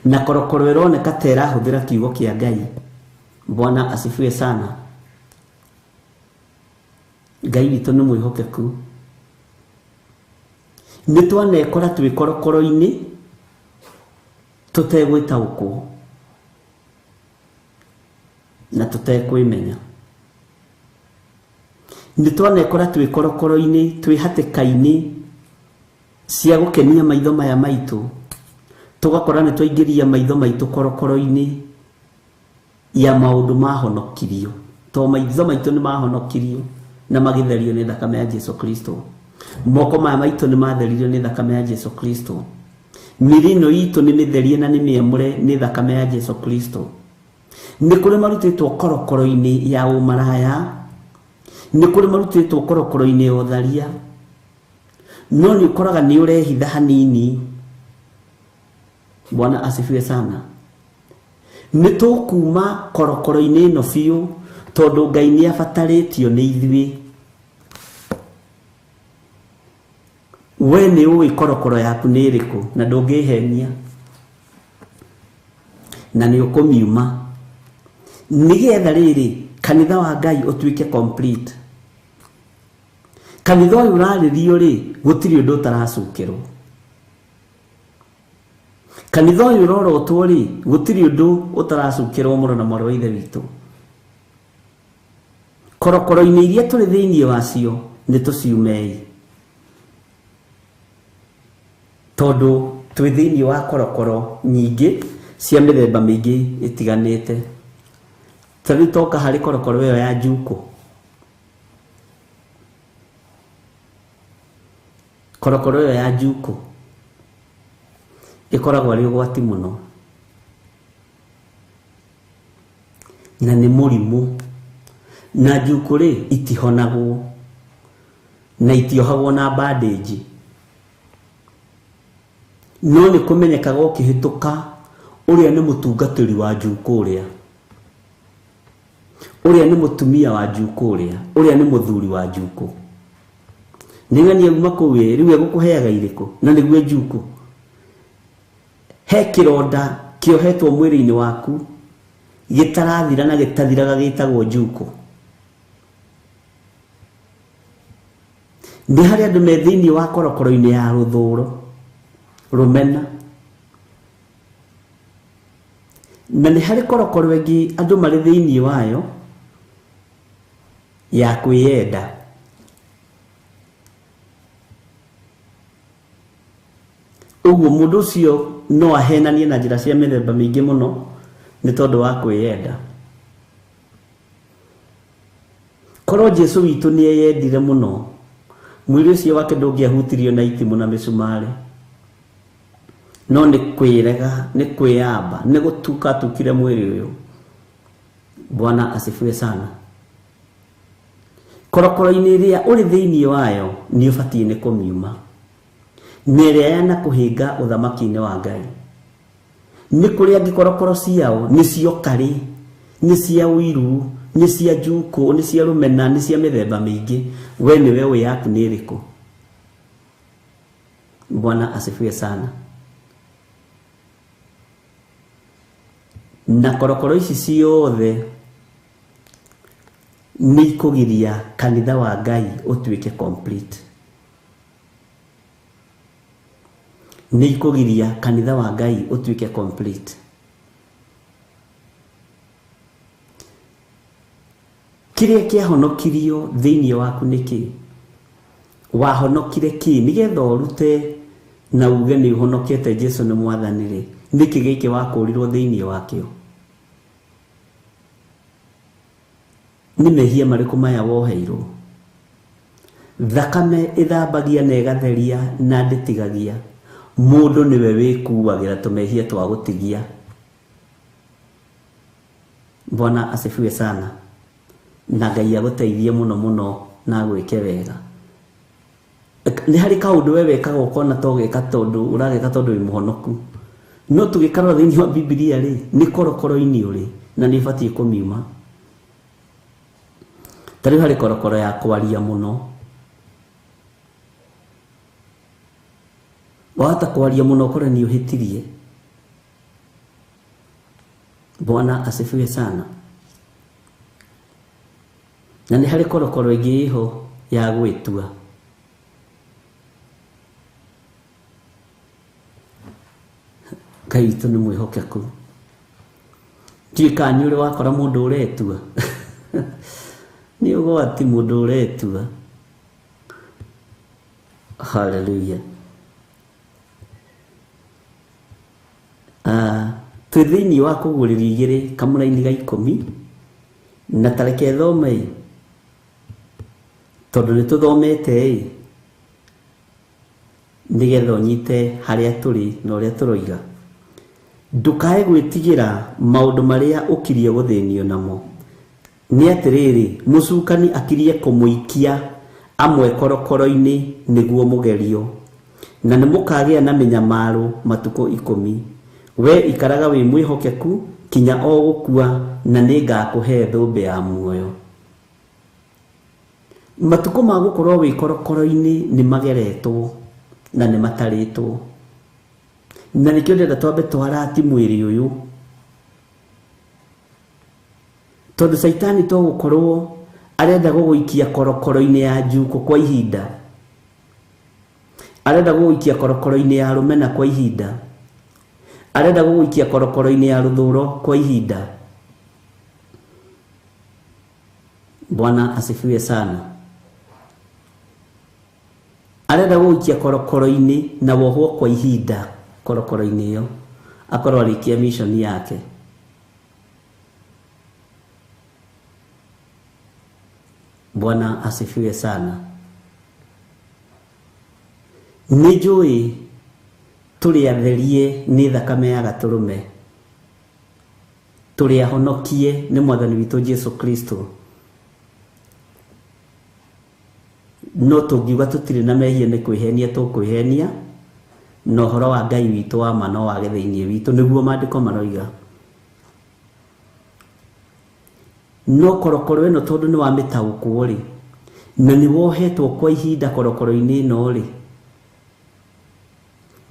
na korokoro ĩroneka ta ĩrahũthĩra kiugo kĩa Ngai. Bwana asifiwe sana. Ngai witũ nĩ mwĩhokeku. Nĩ twanekora twĩ korokoro-inĩ tũtegwĩtaũkwo na tũtekwĩmenya. Nĩ twanekora twĩ korokoro-inĩ twĩ hatĩka-inĩ cia gũkenia maitho maya maitũ, tũgakora nĩ twaingĩria maitho maitũ korokoro-inĩ ya maũndũ mahonokirio. To maitho maitũ nĩ mahonokirio na magĩtherio nĩ thakame ya Jesu Kristo. Moko maya maitũ nĩ matheririo nĩ thakame ya Jesu Kristo. Mĩĩrĩ ĩno itũ nĩ mĩtherie na nĩ mĩamũre nĩ thakame ya Jesu Kristo. Nĩ kũrĩ marutĩtwo korokoro-inĩ ya ũmaraya, nĩ kũrĩ marutĩtwo korokoro-inĩ ya ũtharia, no nĩ ũkoraga nĩ ũrehitha hanini. Bwana asifiwe sana. Nĩ tũkuma korokoro-inĩ ĩno biũ tondũ Ngai nĩ abatarĩtio nĩ ithuĩ. We nĩ ũĩ korokoro yaku nĩ ĩrĩkũ na ndũngĩhenia, na nĩ ũkũmiuma nĩgetha rĩrĩ kanitha wa Ngai ũtuĩke complete. Kanitha ũyũ ũrarĩrio rĩ gũtirĩ ũndũ ũtaracukĩrwo. Kanitha ũyũ ũrorotwo rĩ gũtirĩ ũndũ ũtaracukĩrwo mũno na mwarĩ wa ithe witũ. Korokoro-inĩ iria tũrĩ thĩinĩ wacio nĩ tũciumei, tondũ twĩ thĩinĩ wa korokoro nyingĩ cia mĩthemba mĩingĩ ĩtiganĩte. Tarĩu toka harĩ korokoro ĩyo ya njuko. Korokoro ĩyo ya njuko ĩkoragwo arĩ ũgwati mũno na nĩ mũrimũ, na njuko rĩ itihonagwo na itiohagwo na bandage. no nĩ kũmenyekaga ũkĩhĩtũka ũrĩa nĩ mũtungatĩri wa Njuku ũrĩa nĩ mũtumia wa Njuku ũrĩa nĩ mũthuri wa Njuku. Nĩ ng'ania uma kũu rĩu egũkũheaga irĩkũ na nĩguo Njuku. He kĩronda kĩohetwo mwĩrĩ-inĩ waku gĩtarathira na gĩtathiraga gĩtagwo Njuku. Nĩ harĩ andũ me thĩinĩ wa korokoro-inĩ ya rũthũũro rũmena, na nĩ harĩ korokoro ĩngĩ andũ marĩ thĩinĩ wayo ya kwĩyenda. Ũguo mũndũ ũcio no ahenanie na njĩra cia mĩthemba mĩingĩ mũno nĩ tondũ wa kwĩyenda. Korwo Jesũ witũ nĩ eyendire mũno, mwĩrĩ ũcio wake ndũngĩahutirio na itimũ na mĩcumarĩ, no nĩ kwĩrega, nĩ kwĩyamba, nĩ gũtuka atukire mwĩrĩ ũyũ. Bwana asifiwe sana. Korokoro-inĩ ĩrĩa ũrĩ thĩinĩ wayo nĩ ũbatiĩ nĩ kũmiuma, nĩ ĩrĩa yana kũhĩnga ũthamaki-inĩ wa Ngai. Nĩ kũrĩ angĩ korokoro ciao nĩ cio karĩ, nĩ cia ũiru, nĩ cia Njuku, nĩ cia rũmena, nĩ cia mĩthemba mĩingĩ. We nĩwe wĩ yaku nĩ ĩrĩkũ? Bwana asifiwe sana. Na korokoro ici ciothe nĩ ikũgiria kanitha wa Ngai ũtuĩke complete. Nĩ ikũgiria kanitha wa Ngai ũtuĩke complete. Kĩrĩa kĩahonokirio thĩinĩ waku nĩ kĩ? Wahonokire kĩ nĩgetha ũrute na uge nĩ ũhonokete Jesũ nĩ Mwathani-rĩ? Nĩkĩ gĩkĩ wakũrirwo thĩinĩ wakĩo? Nĩ mehia marĩkũ maya woheirwo? Thakame ĩthambagia na ĩgatheria na ndĩtigagia. Mũndũ nĩwe wĩkuagĩra tũmehia twa gũtigia. Bwana asifiwe sana. Na Ngai agũteithie mũno mũno na gwĩke wega. Nĩ harĩ kaũndũ we wekaga ũkona to gĩka tondũ ũragĩka tondũ wĩ mũhonoku. No tũgĩkarora thĩinĩ wa Biblia-rĩ, nĩ korokoro-inĩ ũrĩ na nĩ ũbatiĩ kũmiuma. Ta rĩu harĩ korokoro ya kwaria mũno. Wahota kwaria mũno ũkore nĩ ũhĩtirie. Bwana asifiwe sana. Na nĩ harĩ korokoro ĩngĩ ĩho ya gwĩtua. Ngai witũ nĩ mwĩhokeku. Ndiũĩ kana nĩ ũrĩ wakora mũndũ ũretua. Nĩ ũgwati mũndũ ũretua. Hallelujah. Twĩ thĩinĩ wa kũgũrĩrio igĩrĩ kamũra-inĩ ga 10 na tareke thome tondũ nĩ tũthomete nĩgetha ũnyite harĩa tũrĩ na ũrĩa tũroiga. Ndũkae gwĩtigĩra maũndũ marĩa ũkirie gũthĩnio namo. Nĩ atĩrĩrĩ, mũcukani akirie kũmũikia amwe korokoro-inĩ nĩguo mũgerio, na nĩ mũkagĩa na mĩnyamaro matukũ 10. We ikaraga wĩ mwĩhokeku kinya o gũkua, na nĩ ngakũhe thũmbĩ ya muoyo. Matukũ ma gũkorwo wĩ korokoro-inĩ nĩ mageretwo na nĩ matarĩtwo. Na nĩkĩo ndĩrenda twambe twarati mwĩrĩ ũyũ, tondũ Saitani to gũkorwo arenda gũgũikia korokoro-inĩ ya Njuku kwa ihinda, arenda gũgũikia korokoro-inĩ ya rũmena kwa ihinda, arenda gũgũikia korokoro-inĩ ya rũthũũro kwa ihinda. Bwana asifiwe sana. Arenda gũgũikia korokoro-inĩ na wohwo kwa ihinda korokoro-inĩ ĩyo, akorwo arĩkia mission yake. Bwana asifiwe sana. Nĩ njũĩ tũrĩ atherie nĩ thakame ya Gatũrũme, tũrĩ ahonokie nĩ Mwathani witũ Jesũ Kristo. No tũngiuga tũtirĩ na mehia nĩ kwĩhenia tũkwĩhenia, no horo wa Ngai witũ wa mano wa gĩthĩinĩ witũ nĩguo maandĩko maroiga. No korokoro ĩno tondũ nĩ wa mĩtaũkwo rĩ, na nĩ wohetwo kwa ihinda korokoro-inĩ ĩno rĩ,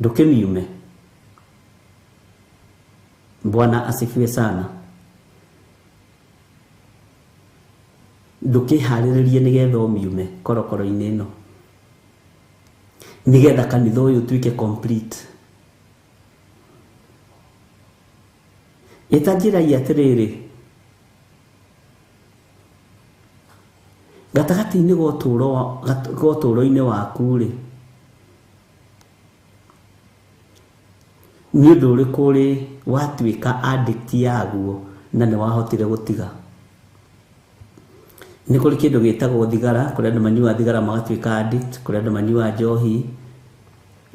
ndũkĩmiume. Bwana asifiwe sana. Ndũkĩharĩrĩrie nĩgetha ũmiume korokoro-inĩ ĩno, nĩgetha kanitha ũyũ ũtuĩke complete. Ĩtanjĩragia atĩrĩrĩ, gatagatĩ-inĩ ga ũtũũro-inĩ waku rĩ, nĩ ũndũ ũrĩkũ rĩ watuĩka addict yaguo na nĩ wahotire gũtiga? Nĩ kũrĩ kĩndũ gĩtagwo thigara, kũrĩ andũ manyuaga thigara magatuĩka addict, kũrĩ andũ manyuaga njohi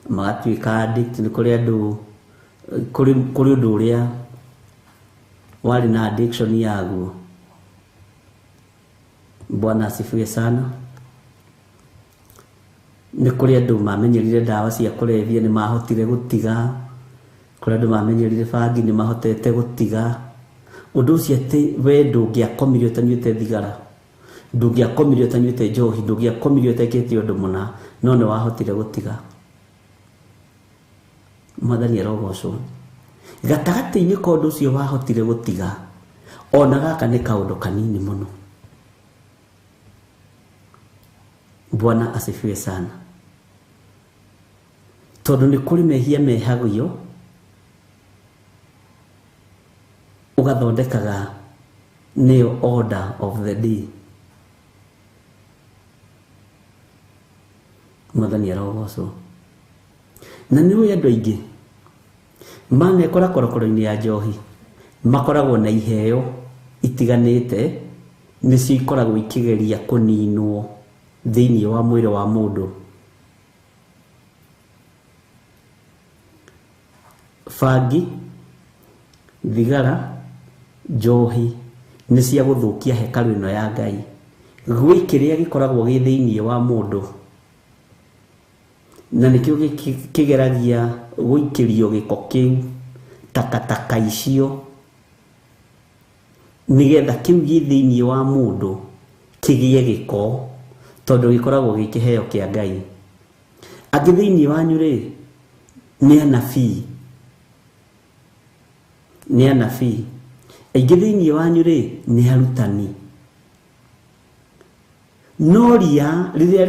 magatuĩka addict, nĩ kũrĩ andũ kũrĩ ũndũ ũrĩa warĩ na addiction yaguo. Bwana asifiwe sana. Nĩ kũrĩ andũ mamenyerire ndawa cia kũrebia nĩ mahotire gũtiga, kũrĩ andũ mamenyerire bangi nĩ mahotete gũtiga. Ũndũ ũcio atĩ we ndũngĩakomire ũtanyuĩte thigara, ndũngĩakomire ũtanyuĩte njohi, ndũngĩakomire ũtekĩte ũndũ mũna, no nĩ wahotire gũtiga. Mwathani arogocwo. Gatagatĩ-inĩ ka ũndũ ũcio wahotire gũtiga, ona gaka nĩ kaũndũ kanini mũno. Bwana asifiwe sana. Tondũ nĩ kũrĩ mehia mehagio ũgathondekaga nĩyo order of the day. Mwathani arogocwo. Na nĩ ũĩ andũ aingĩ manekora korokoro-inĩ ya njohi makoragwo na iheo itiganĩte nĩcio ikoragwo ikĩgeria kũninwo thĩinĩ wa mwĩrĩ wa mũndũ. Bangi, thigara, njohi nĩ cia gũthũkia hekarũ ĩno ya Ngai. Gwĩ kĩrĩa gĩkoragwo gĩ thĩinĩ wa mũndũ, na nĩkĩo kĩgeragia gũikĩrio gĩko kĩu, takataka icio, nĩgetha kĩu gĩ thĩinĩ wa mũndũ kĩgĩe gĩko, tondũ gĩkoragwo gĩ kĩheo kĩa Ngai. Angĩ thĩinĩ wanyu rĩ nĩ anabii, nĩ anabii. Aingĩ thĩinĩ wanyu rĩ nĩ arutani. No ria rĩrĩa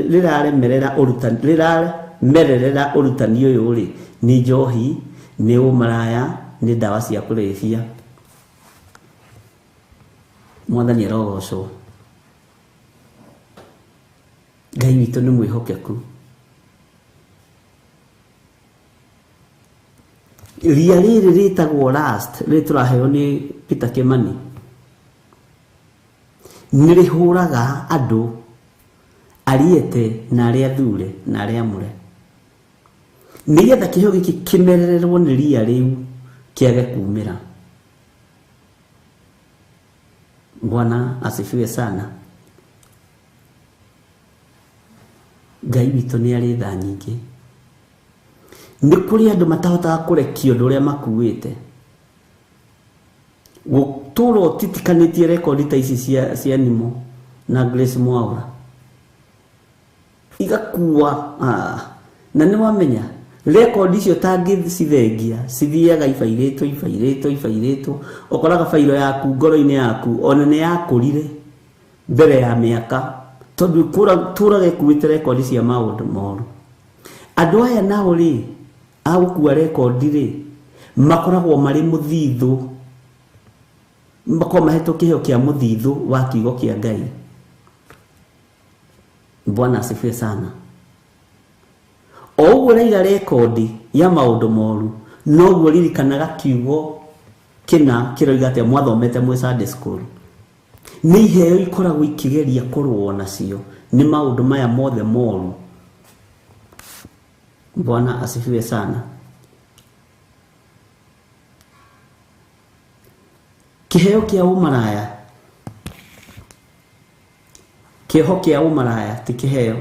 rĩraremerera ũrutani ũyũ rĩ nĩ njohi, nĩ ũmaraya, nĩ ndawa cia kũrebia. Mwathani arogocwo. Ngai witũ nĩ mwĩhokeku. Ria rĩrĩ rĩtagwo last, rĩrĩ tũraheo nĩ Peter Kimani, nĩ rĩhũraga andũ ariete na arĩa thure na arĩa amũre, nĩgetha kĩheo gĩkĩ kĩmerererwo nĩ ria rĩu kĩage kumĩra. Bwana asifiwe sana. Ngai witũ nĩ arĩ tha nyingĩ. Nĩ kũrĩ andũ matahotaga kũrekio ũndũ ũrĩa makuĩte. Gũtũũra ũtitikanĩtie rekondi ta ici cia Nimo na Grace Mwaura igakuua. Na nĩ wamenya rekondi icio tangĩcithengia cithiaga ibairĩtwo. Ũkoraga bairo yaku ngoro-inĩ yaku ona nĩ yakũrire mbere ya mĩaka, tondũ tũũraga ĩkuĩte rekondi cia maũndũ moru. Andũ aya nao rĩ agũkua rekondi rĩ makoragwo marĩ mũthithũ, makoragwo mahetwo kĩheo kĩa mũthithũ wa kiugo kĩa Ngai. Bwana asifiwe sana. O ũguo raiga rekondi ya maũndũ moru, noguo ririkanaga kiugo kĩna kĩroiga atĩa mwathomete mwĩ Sunday school. Nĩ iheo ikoragwo ikĩgeria kũrũo nacio nĩ maũndũ maya mothe moru. Bwana asifiwe sana. Kĩheo kĩa ũmaraya, kĩho kĩa ũmaraya ti kĩheo.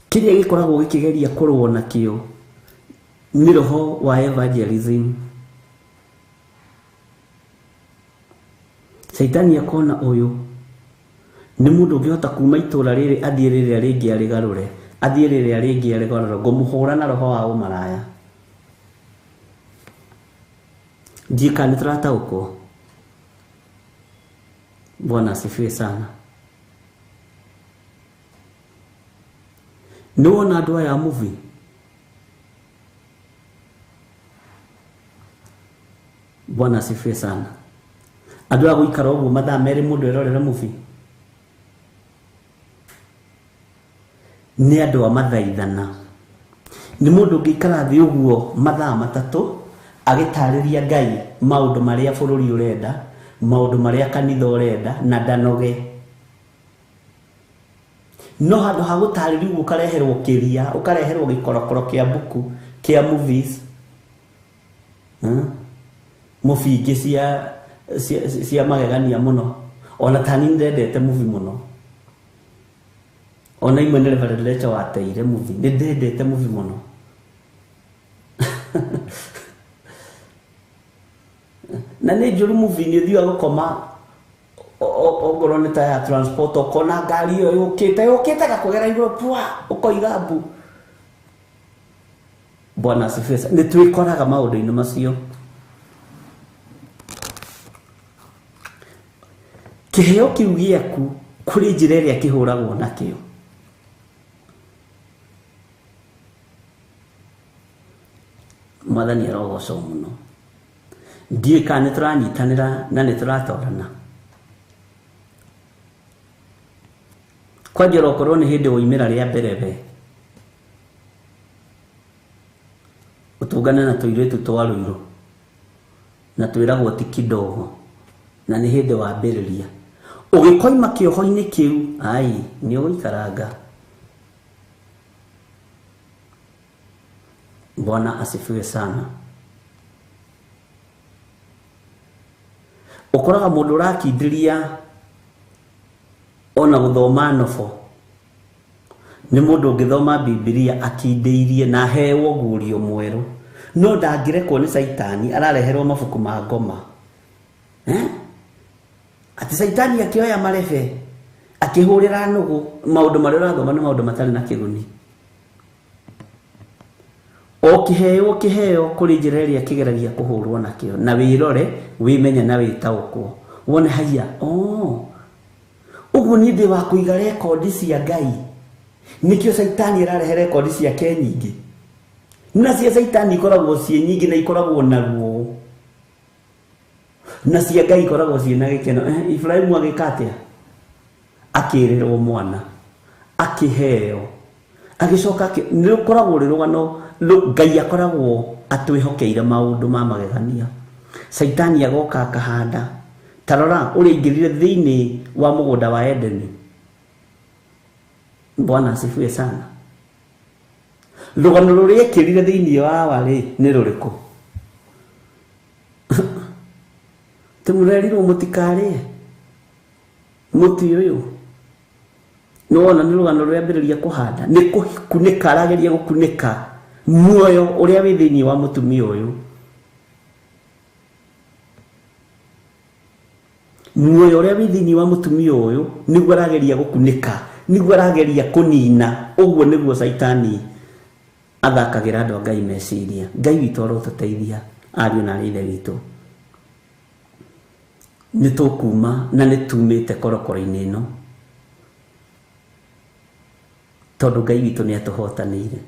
kiria gikoragwo gikigeria kurwo nakio ni roho wa evangelism. Saitani akona uyu ni mundu ungihota kuma itura riri athie riri ringi arigarure, athie riri ringi arigarure, ngumuhura na roho wa umaraya. Jika nitrata uko. Bwana asifiwe sana. Nuona andu aya movie Bwana asifiwe sana. Andu aya guikara uguo mathaa meri mundu erorera movie ni andu a mathaithana. Ni mundu ungikara thi uguo mathaa matatu agitariria Ngai maundu maria bururi urenda, maundu maria kanitha urenda na ndanoge. No handu ha gutarĩria uguo ukareherwo kiria, ukareherwo gikorokoro kia buku kia movies. Mufingi cia magegania muno. Ona tani ndendete movie muno. Ona imwe nĩ Reverend Rachel wateire movie. Nĩ ndendete movie muno. Na nĩ njũru movie nĩ thiaga gũkoma ogoro nĩ ta ya transport okona ngari ĩyo yũkĩte gakũgera igũrũ pwa ũkoiga mbu. Bwana asifiwe. Nĩ twĩkoraga maũndũ-inĩ macio. Kĩheo kĩu gĩaku kũrĩ njĩra ĩrĩa kĩhũragwo nakĩo. Mwathani arogocwo mũno. Ndiũĩ kana nĩ tũranyitanĩra na nĩ tũratwarana. Kwanja okorwo nĩ hĩndĩ woimĩra rĩa mbere we ũtũngane na tũirĩtu twa Rũirũ na twĩragwo ti kidogo na nĩ hĩndĩ wambĩrĩria ũgĩkoima kĩoho-inĩ kĩu ai nĩ ũgũikaranga. Bwana asifiwe sana. Ukoraga mũndũ ũrakindĩria ona gũthoma nobo nĩ mũndũ ũngĩthoma Biblia akindĩirie na hewo guũrio mwerũ, no ndangĩrekwo nĩ Saitani arareherwo mabuku ma ngoma. Ati Saitani akĩoya marebe akĩhũrĩra nũgũ, maũndũ marĩa ũrathoma nĩ maũndũ matarĩ na kĩguni. O kĩheo kũrĩ njĩra ĩrĩa kĩgeragia kũhũrwo nakĩo, na wĩrore wĩmenye na wĩtaũkwo wone haiya ũguo nĩ ndĩ wa kũiga rekondi cia Ngai. Nĩkĩo Saitani ararehe rekondi ciake nyingĩ, na cia Saitani ikoragwo ciĩ nyingĩ na ikoragwo na ruo, na cia Ngai ikoragwo ciĩ na gĩkeno. Ibrahimu agĩka atĩa? Akĩrĩrwo mwana, akĩheo, agĩcoka nĩ rũkoragwo rĩ rũgano. Ngai akoragwo atwĩhokeire maũndũ ma magegania. Saitani agoka akahanda. Tarora ũrĩa ingĩrire thĩinĩ wa mũgũnda wa Edeni. Bwana asifiwe sana. Rũgano rũrĩa ekĩrire thĩinĩ wa warĩ nĩ rũrĩkũ? Tũmũrerirwo mũtikarĩe mũtĩ ũyũ. Nĩwona nĩ rũgano rũrĩambĩrĩria kũhanda, nĩ kũkunĩka arageria gũkunĩka muoyo ũrĩa wĩ thĩinĩ wa mũtumia ũyũ. Muoyo ũrĩa wĩ thĩinĩ wa mũtumia ũyũ nĩguo arageria gũkunĩka, nĩguo arageria kũnina. Ũguo nĩguo Saitani athakagĩra andũ a Ngai meciria. Ngai witũ arotũteithia, ariũ na ithe witũ. Nĩ tũkuma na nĩ tumĩte korokoro-inĩ ĩno tondũ Ngai witũ nĩ atũhotanĩire.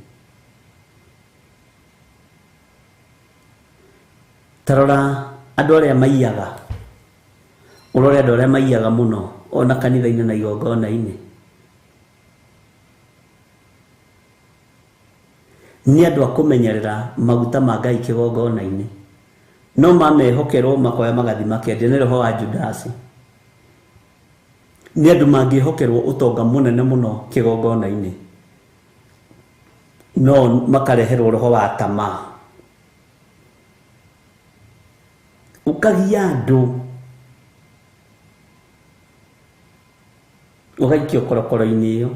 Tarora andũ arĩa maiyaga, ũrore andũ arĩa maiyaga mũno ona kanitha-inĩ na igongona-inĩ. Nĩ andũ a kũmenyerera maguta ma Ngai kĩgongona-inĩ, no mamehokerwo makoya magathi makendia. Nĩ roho wa Judasi. Nĩ andũ mangĩhokerwo ũtonga mũnene mũno kĩgongona-inĩ, no makareherwo roho wa tamaa, ũkagia andũ, ũgaikio korokoro-inĩ ĩyo,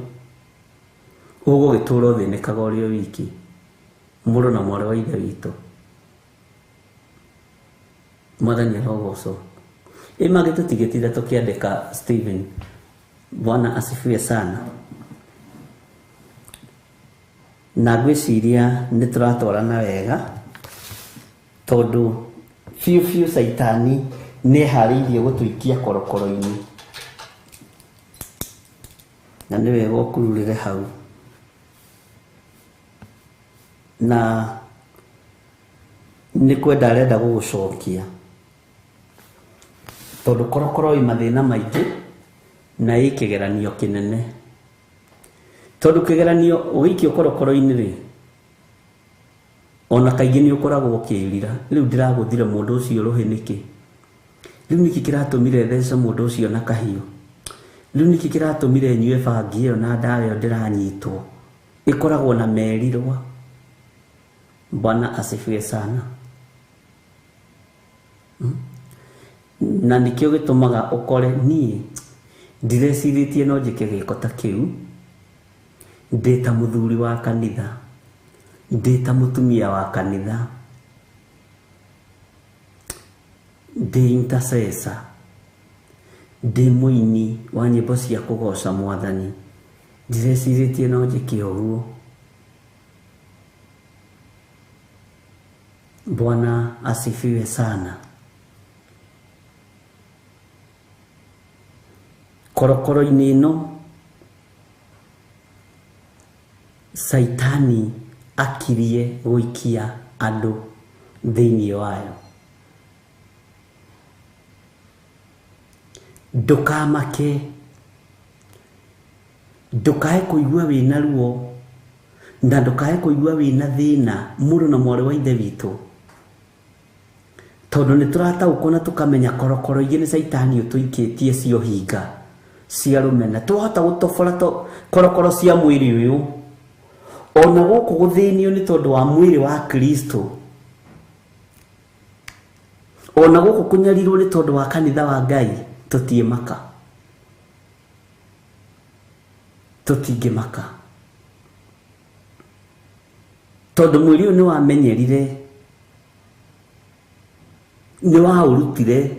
ũgũgĩtũra ũthĩnĩkaga ũrĩ o wiki, mũrũ na mwarĩ wa ithe witũ. Mwathani arogocwo. Image tũtigĩtinde tũkĩandĩka Stephen. Bwana asifiwe sana. Na ngwĩciria nĩ tũratwarana wega, tondũ biũ Saitani nĩ harĩirie gũtũikia korokoro-inĩ, na nĩ wega ũkururĩre hau. Na nĩ kwenda arenda gũgũcokia, tondũ korokoro ĩ mathĩna maingĩ na ĩ kĩgeranio kĩnene. Tondũ kĩgeranio ũgĩikio korokoro-inĩ rĩ, ona kaingĩ nĩ ũkoragwo ũkĩĩrira, rĩu ndĩragũthire mũndũ ũcio rũhĩ nĩkĩ? Rĩu nĩkĩ kĩratũmire thece mũndũ ũcio na kahiũ? Rĩu nĩkĩ kĩratũmire nyue bangi ĩyo na ndawa ĩyo ndĩranyitwo? Ĩkoragwo na merirwa. Bwana asifiwe sana. Na nĩkĩo gĩtũmaga ũkore niĩ ndireciirĩtie no njĩke gĩko ta kĩu, ndĩ ta mũthuri wa kanitha, ndĩ ta mũtumia wa kanitha, ndĩ intercessor, ndĩ mũini wa nyĩmbo cia kũgoca Mwathani, ndireciirĩtie no njĩke ũguo. Bwana asifiwe sana. Korokoro-inĩ ĩno Saitani akirie gũikia andũ thĩinĩ wayo. Ndũkamake, ndũkae kũigua wĩna ruo, na ndũkae kũigua wĩna thĩna, mũrũ na mwarĩ wa ithe witũ, tondũ nĩ tũrataũkwo na tũkamenya korokoro ingĩ nĩ Saitani ũtũikĩtie cio hinga cia rũmena. Twahota gũtobora korokoro cia mwĩrĩ ũyũ, ona gũkũ gũthĩnio nĩ tondũ wa mwĩrĩ wa Kristo, ona gũkũ kũnyarirwo nĩ tondũ wa kanitha wa Ngai, tũtiĩmaka, tũtingĩmaka, tondũ mwĩrĩ ũyũ nĩ wamenyerire, nĩ waũrutire,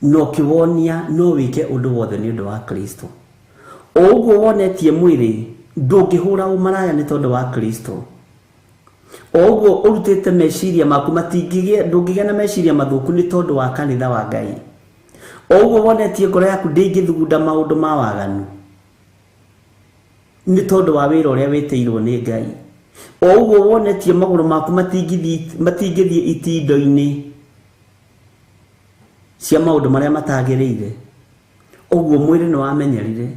no kĩwonia no wĩke ũndũ wothe nĩ ũndũ wa Kristo. O ũguo wonetie mwĩrĩ, ndũngĩhũra ũmaraya nĩ tondũ wa Kristo. O ũguo ũrutĩte meciria maku ndũngĩgĩa na meciria mathũku nĩ tondũ wa kanitha wa Ngai. O ũguo wonetie ngoro yaku ndĩngĩthugunda maũndũ ma waganu nĩ tondũ wa wĩra ũrĩa wĩtĩirwo nĩ Ngai. O ũguo wonetie magũrũ maku matingĩthiĩ itindo-inĩ cia maũndũ marĩa matagĩrĩire, ũguo mwĩrĩ nĩ wamenyerire.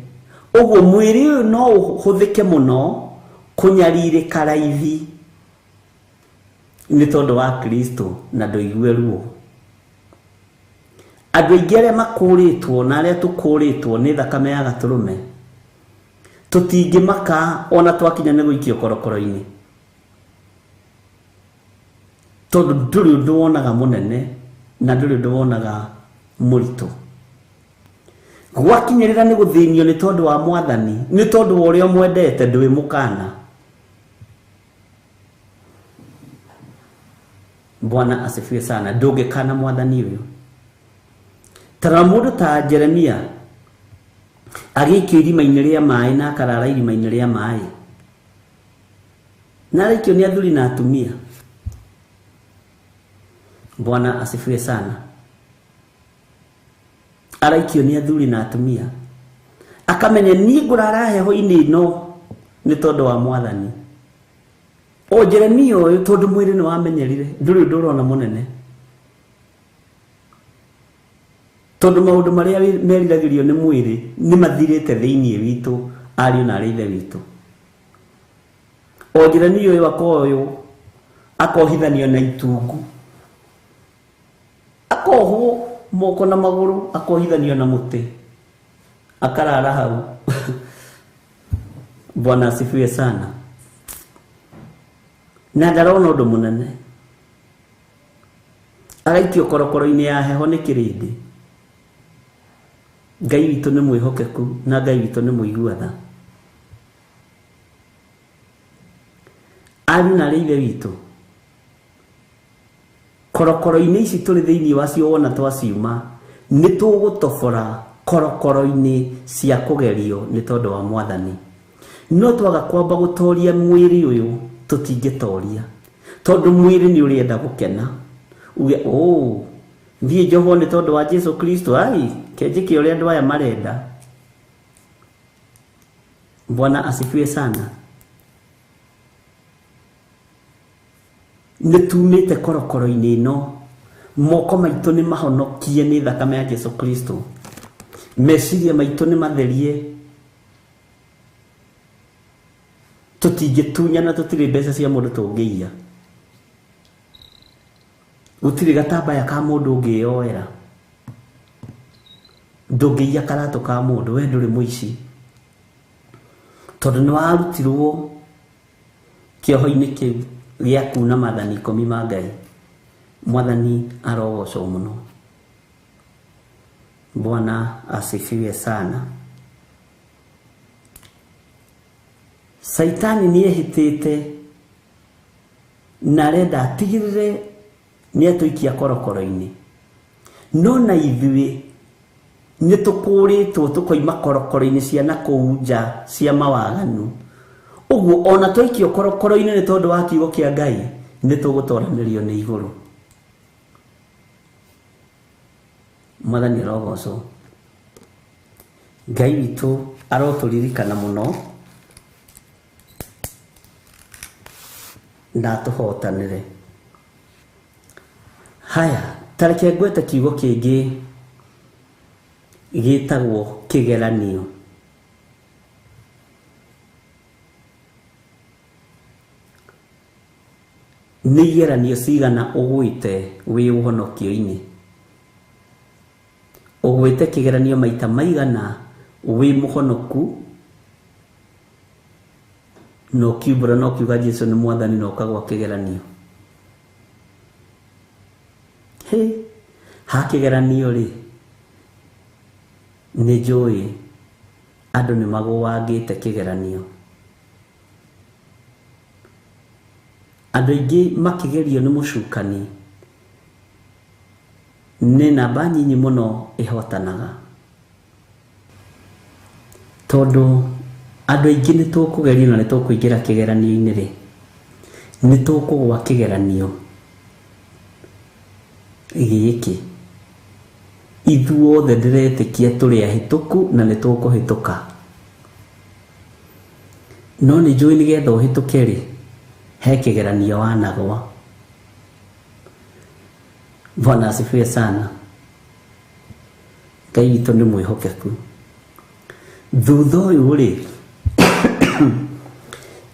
Ũguo mwĩrĩ ũyũ no ũhũthĩke mũno kũnyarirĩka raithi nĩ tondũ wa Kristo na ndũigue ruo. Andũ aingĩ arĩa makũrĩtwo na arĩa tũkũrĩtwo nĩ thakame ya Gatũrũme, tũtingĩmaka ona twakinya nĩ gũikio korokoro-inĩ, tondũ ndũrĩ ũndũ wonaga mũnene na ndũrĩ ũndũ wonaga mũritũ. Gwakinyĩrĩra nĩ gũthĩnio nĩ tondũ wa Mwathani, nĩ tondũ wa ũrĩa mwendete, ndũĩ mũkana. Bwana asifiwe sana. Ndũngĩkana Mwathani ũyũ. Tara mũndũ ta Jeremia agĩikio irima-inĩ rĩa maĩ na akarara irima-inĩ rĩa maĩ, na araikio nĩ athuri na atumia. Bwana asifiwe sana. Araikio nĩ athuri na atumia, akamenya niĩ ngũrara heho-inĩ ĩno nĩ tondũ wa Mwathani. O Jeremia ũyũ, tondũ mwĩrĩ nĩ wamenyerire, ndũrĩ ũndũ ũrona mũnene, tondũ maũndũ marĩa meriragĩrio nĩ mwĩrĩ nĩ mathirĩte thĩinĩ witũ, ariũ na arĩ ithe witũ. O Jeremia ũyũ akoywo akohithanio na itungu, akohwo moko na magũrũ, akohithanio na mũtĩ, akarara hau. Bwana asifiwe sana. Na ndarona ũndũ mũnene, araikio korokoro-inĩ ya heho nĩ kĩrĩndĩ. Ngai witũ nĩ mwĩhokeku na Ngai witũ nĩ mũigua tha. ari na ithe witũ korokoro-inĩ ici tũrĩ thĩinĩ wacio wona twaciuma nĩ tũgũtobora korokoro-inĩ cia kũgerio nĩ tondũ wa Mwathani. No twaga kwamba gũtoria mwĩrĩ ũyũ tũtingĩtoria tondũ mwĩrĩ nĩ ũrĩenda gũkena uge thiĩ njohwo nĩ tondũ wa Jesu Kristo. Ai kenjĩke ũrĩa andũ aya marenda. Bwana asifiwe sana. Nĩtumĩte korokoro-inĩ ĩno moko maitũ nĩ mahonokie nĩ thakame ya Jesu Kristo. Meciria maitũ nĩ matherie. Tũtingĩtunyana tũtirĩ mbeca cia mũndũ tũngĩiya. Gũtirĩ gatambaya ka mũndũ ũngĩyoera. Ndũngĩiya karatũ ka mũndũ, we ndũrĩ mũici. Tondũ nĩ warutirwo kĩoho-inĩ kĩu gĩa kuuna maathani 10 ma Ngai. Mwathani arogocwo mũno. Bwana asifiwe sana. Saitani nĩehĩtĩte na arenda atigĩrĩre nĩatũikia korokoro-inĩ. No na ithuĩ nĩtũkũrĩtwo tũkoima korokoro-inĩ cia nakũu nja cia mawaganu. Ũguo ona twaikio korokoro-inĩ nĩ tondũ wa kiugo kĩa Ngai nĩtũgũtoranĩrio nĩ igũrũ. Mwathani arogocwo. Ngai witũ arotũririkana mũno na tũhotanĩre. Haya, tareke ngwete kiugo kĩngĩ gĩtagwo kĩgeranio. Nĩ igeranio cigana ũgwĩte wĩ ũhonokio-inĩ? Ũgwĩte kĩgeranio maita maigana wĩ mũhonoku? No kiumbũra no kiuga Jesu nĩ Mwathani no kagwa kĩgeranio. Ha kĩgeranio rĩ, nĩ njũĩ andũ nĩ magũwangĩte kĩgeranio. Andũ aingĩ makĩgerio nĩ mũcukani nĩ namba nyinyi mũno ĩhotanaga. Tondũ andũ aingĩ nĩ tũkũgerio na nĩ tũkũingĩra kĩgeranio-inĩ rĩ, nĩ tũkũgwa kĩgeranio gĩkĩ. Ithuothe ndĩretĩkia tũrĩ ahĩtũku na nĩ tũkũhĩtũka. No nĩ njũĩ nĩgetha ũhĩtũke rĩ, he kĩgeranio wanagwa. Bwana asifiwe sana. Ngai witũ nĩ mwĩhokeku. Thutha ũyũ rĩ,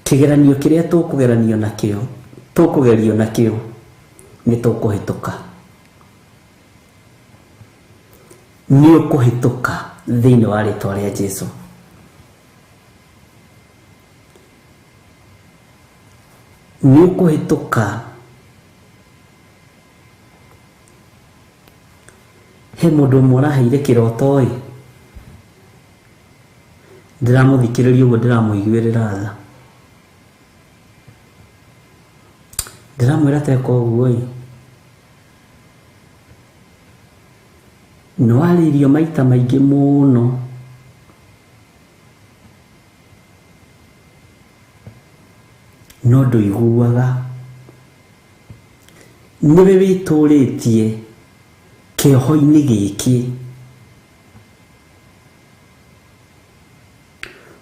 kĩgeranio kĩrĩa tũkũgeranio nakĩo, tũkũgerio nakĩo nĩ tũkũhĩtũka. Nĩ ũkũhĩtũka thĩinĩ wa rĩĩtwa rĩa Jesũ. Nĩ ũkũhĩtũka. He mũndũ ũmwe ũraheire kĩroto ĩ, ndĩramũthikĩrĩria ũguo ndĩramũiguĩrĩra tha. Ndĩramwĩra teka ũguo ĩ, nĩ warĩirio maita maingĩ mũno no ndũiguaga. Nĩwe wĩtũrĩtie kĩoho-inĩ gĩkĩ.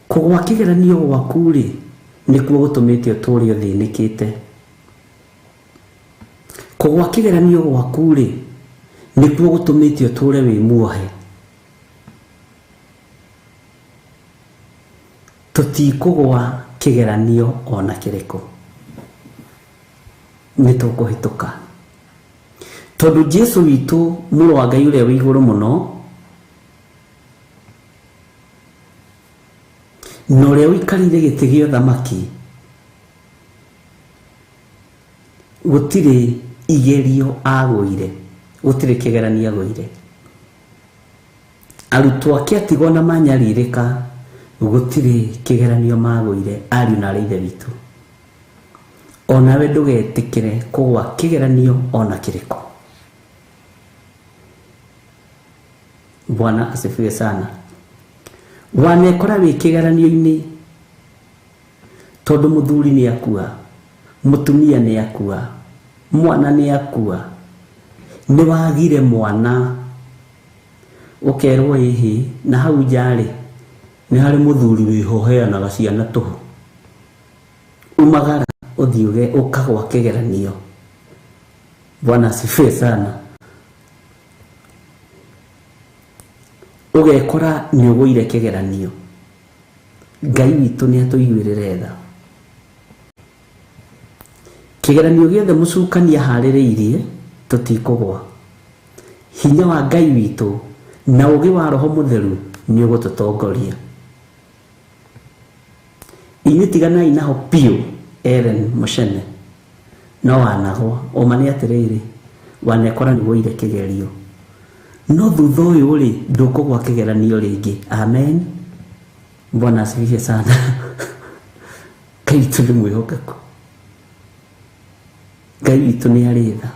Kũgwa kĩgeranio gwaku rĩ, nĩkuo gũtũmĩte ũtũũre ũthĩnĩkĩte. Kũgwa kĩgeranio gwaku rĩ, nĩkuo gũtũmĩte ũtũũre wĩ muohe. Tũtikũgwa kĩgeranio ona kĩrĩkũ. Nĩ tũkũhĩtũka. Tondũ Jesu witũ mũrũ wa Ngai ũrĩa wĩ igũrũ mũno, na ũrĩa ũikarĩire gĩtĩ gĩa ũthamaki, gũtirĩ igerio agũire, gũtirĩ kĩgeranio agũire. Arutwo ake atigwo na manyarirĩka, gũtirĩ kĩgeranio magũire ariũ na aarĩ a Ithe witũ. onawe ndugetikire kugwa kigeranio ona kiriko. Bwana asifiwe sana. Wanekora wi kigeranio-ini tondu muthuri ni akua, mutumia ni akua, mwana ni akua, ni wagire mwana ukerwo ihi na hau jari ni hari muthuri wihoheanaga ciana tuhu umagara uthiuge ukagwa kigeranio. Bwana asifiwe sana. Ugekora ni ugwire kigeranio. Ngai witu ni atuiguirire tha. Kigeranio giothe mucukania haririirie tutikugwa. Hinya wa Ngai witu na ugi wa Roho Mutheru ni ugututongoria. Initigana inaho piu Ellen Mushene no wanagwa omani atiriri wanekora ni gwire kigerio no thutha uyu ri ndukugwa kigeranio ringi. Amen. Bwana asifiwe sana. Ngai witu ni mwihokeku. Ngai witu ni aritha.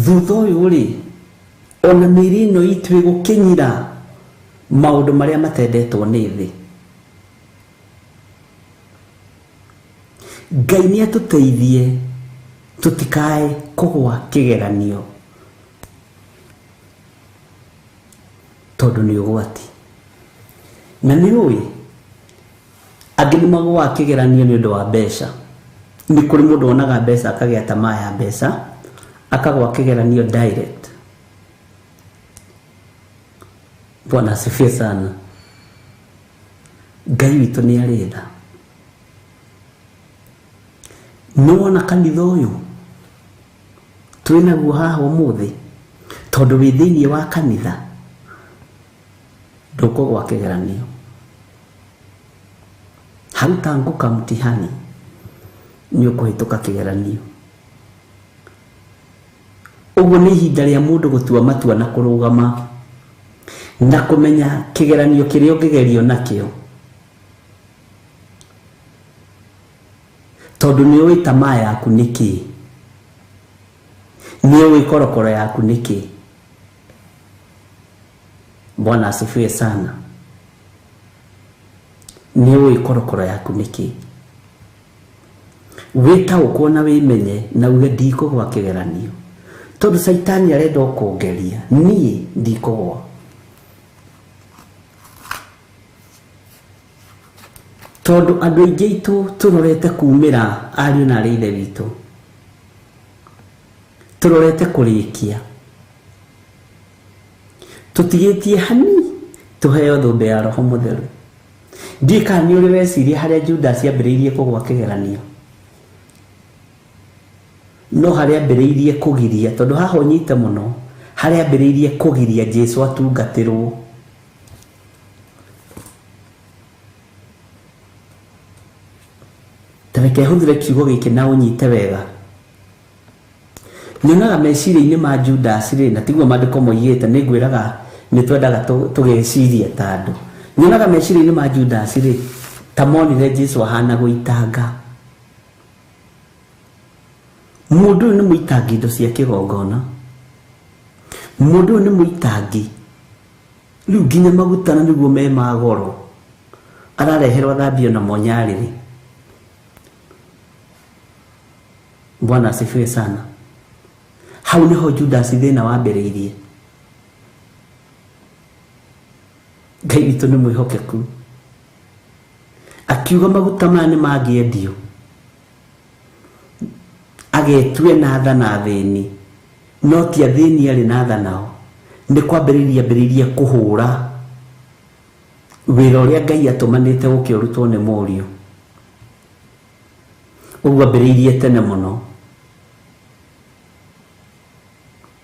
Thutha uyu ri ona mirino itu gukinyira maundu maria matendetwo ni thi. Ngai ni atuteithie tutikae kugwa kigeranio tondu ni ugwati. Na ni ui angi ni magwa kigeranio ni undu wa mbeca. Ni kuri mundu onaga mbeca akagia tamaa ya mbeca akagwa kigeranio direct. Bwana asifiwe sana. Ngai witu ni aritha. Nuona kanitha uyu twina guo haha umuthi tondu wi thiini wa kanitha ndukugwa kigeranio. Haruta nguka mtihani ni ukuhituka kigeranio. Uguo ni ihinda ria mundu gutua matua na kurugama na kumenya kigeranio kiria ungigerio nakio. Tondu ni ui tamaa yaku niki, ni ui korokoro yaku niki. Bwana asifiwe sana. Ni ui korokoro yaku niki. Wita ukona wimenye na uge ndikugwa kigeranio tondu Saitani arenda ukungeria. Ni ndikugwa. Tondu andu aingi itu turorete kumira ariu na arithe witu, turorete kurikia, tutigitie hani tuheo thumbe ya Roho Mutheru. Ndika ni uri weciria haria Judas ambiriirie kugwa kigeranio no haria ambiriirie kugiria, tondu haha unyite muno haria ambiriirie kugiria Jesu atungatirwo. Tareke hudire kiugo giki na unyite wega. Nyonaga meciria-ini ma Judas ri na tiguo mandiko moigite ni ngwiraga ni twendaga tugeciria tandu. Nyonaga meciria-ini ma Judas ri ta monire Jesu ahana guitanga. Mundu ni muitangi ndo cia kigongona. Mundu ni muitangi. Riu nginya maguta na niguo me magoro arareherwo thambio na monyariri. Bwana asifiwe sana. Hau niho Judas thina wambiriirie. Ngai witu ni mwihokeku. Akiuga maguta maya ni mangiendio agetue na tha na thini no ti athini ari na tha nao ni kwambiriirie kuhura wira uria Ngai atumanite gukiurutwo ni murio. Uguo ambiriirie tene muno.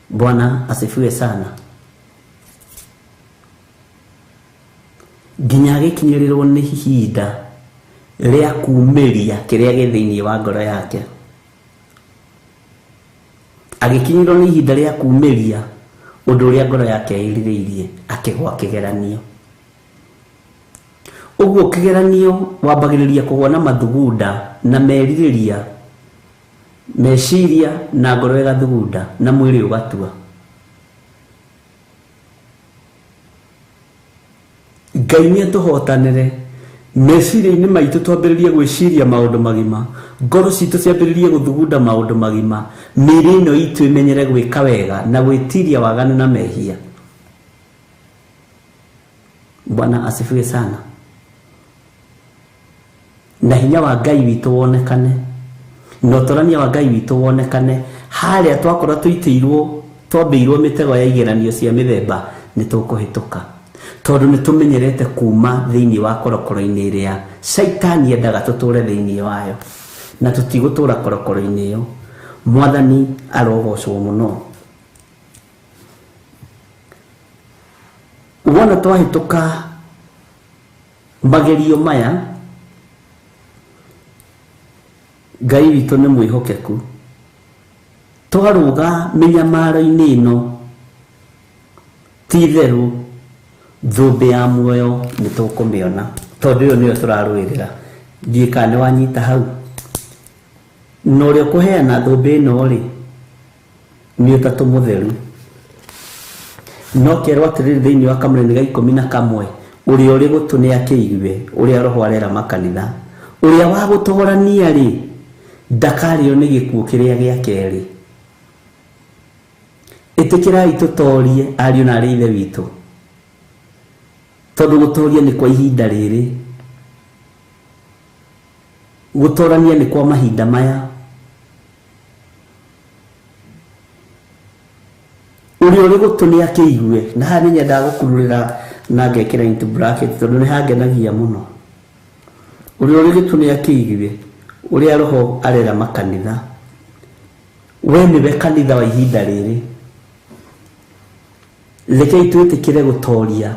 Bwana asifiwe sana. Nginya gikinyirirwo ni ihinda ria kuumiria kiria gi thiini wa ngoro yake. Agikinyirwo ni ihinda ria kuumiria undu uria ngoro yake iririirie akigwa kigeranio. Uguo kigeranio wambagiriria kugwa na mathugunda na meririria meciria na ngoro igathugunda na mwiri ugatua. Ngai ni atuhotanire meciria-ini maitu twambiririe gwiciria maundu magima, ngoro citu ciambiririe guthugunda maundu magima, mĩĩrĩ ĩno itu imenyere gwika wega na gwitiria waganu na mehia. Bwana asifiwe sana. Na hinya wa Ngai witu wonekane, na utorania wa Ngai witu wonekane haria twakora tuitirwo twambeirwo mitego ya igeranio cia mithemba ni tukuhituka, tondu ni tumenyerete kuma thiini wa korokoro-ini iria Saitani endaga tuture thiini wayo, na tutigutura korokoro-ini iyo. Mwathani arogocwo muno. Wona twahituka magerio maya, Ngai witu ni mwihokeku. Twaruga minyamaro-ini ino ti theru, thumbi ya muoyo ni tukumiona, tondu iyo niyo turarwirira. Ndiika ni wanyita hau no uri kuheana thumbi ino ri ni utatu mutheru. No kerwa atiriri thiini wa kamũreni ga 11 uria uri gutunia kiigue, uria roho arera makanitha, uria wa gutorania ri ndakario ni gikuo kiria gia keri. Itikirai tutorie ariu na ari ithe witu, tondu gutoria ni kwa ihinda riri, gutorania ni kwa mahinda maya. Uria uri gutunia kiigue, na haha ni nyenda gukururira na ngekira into bracket tondu ni hangenagia muno. Uria uri gutunia kiigue, uria roho arera makanitha, we niwe kanitha wa ihinda riri. Rekei twitikire gutoria,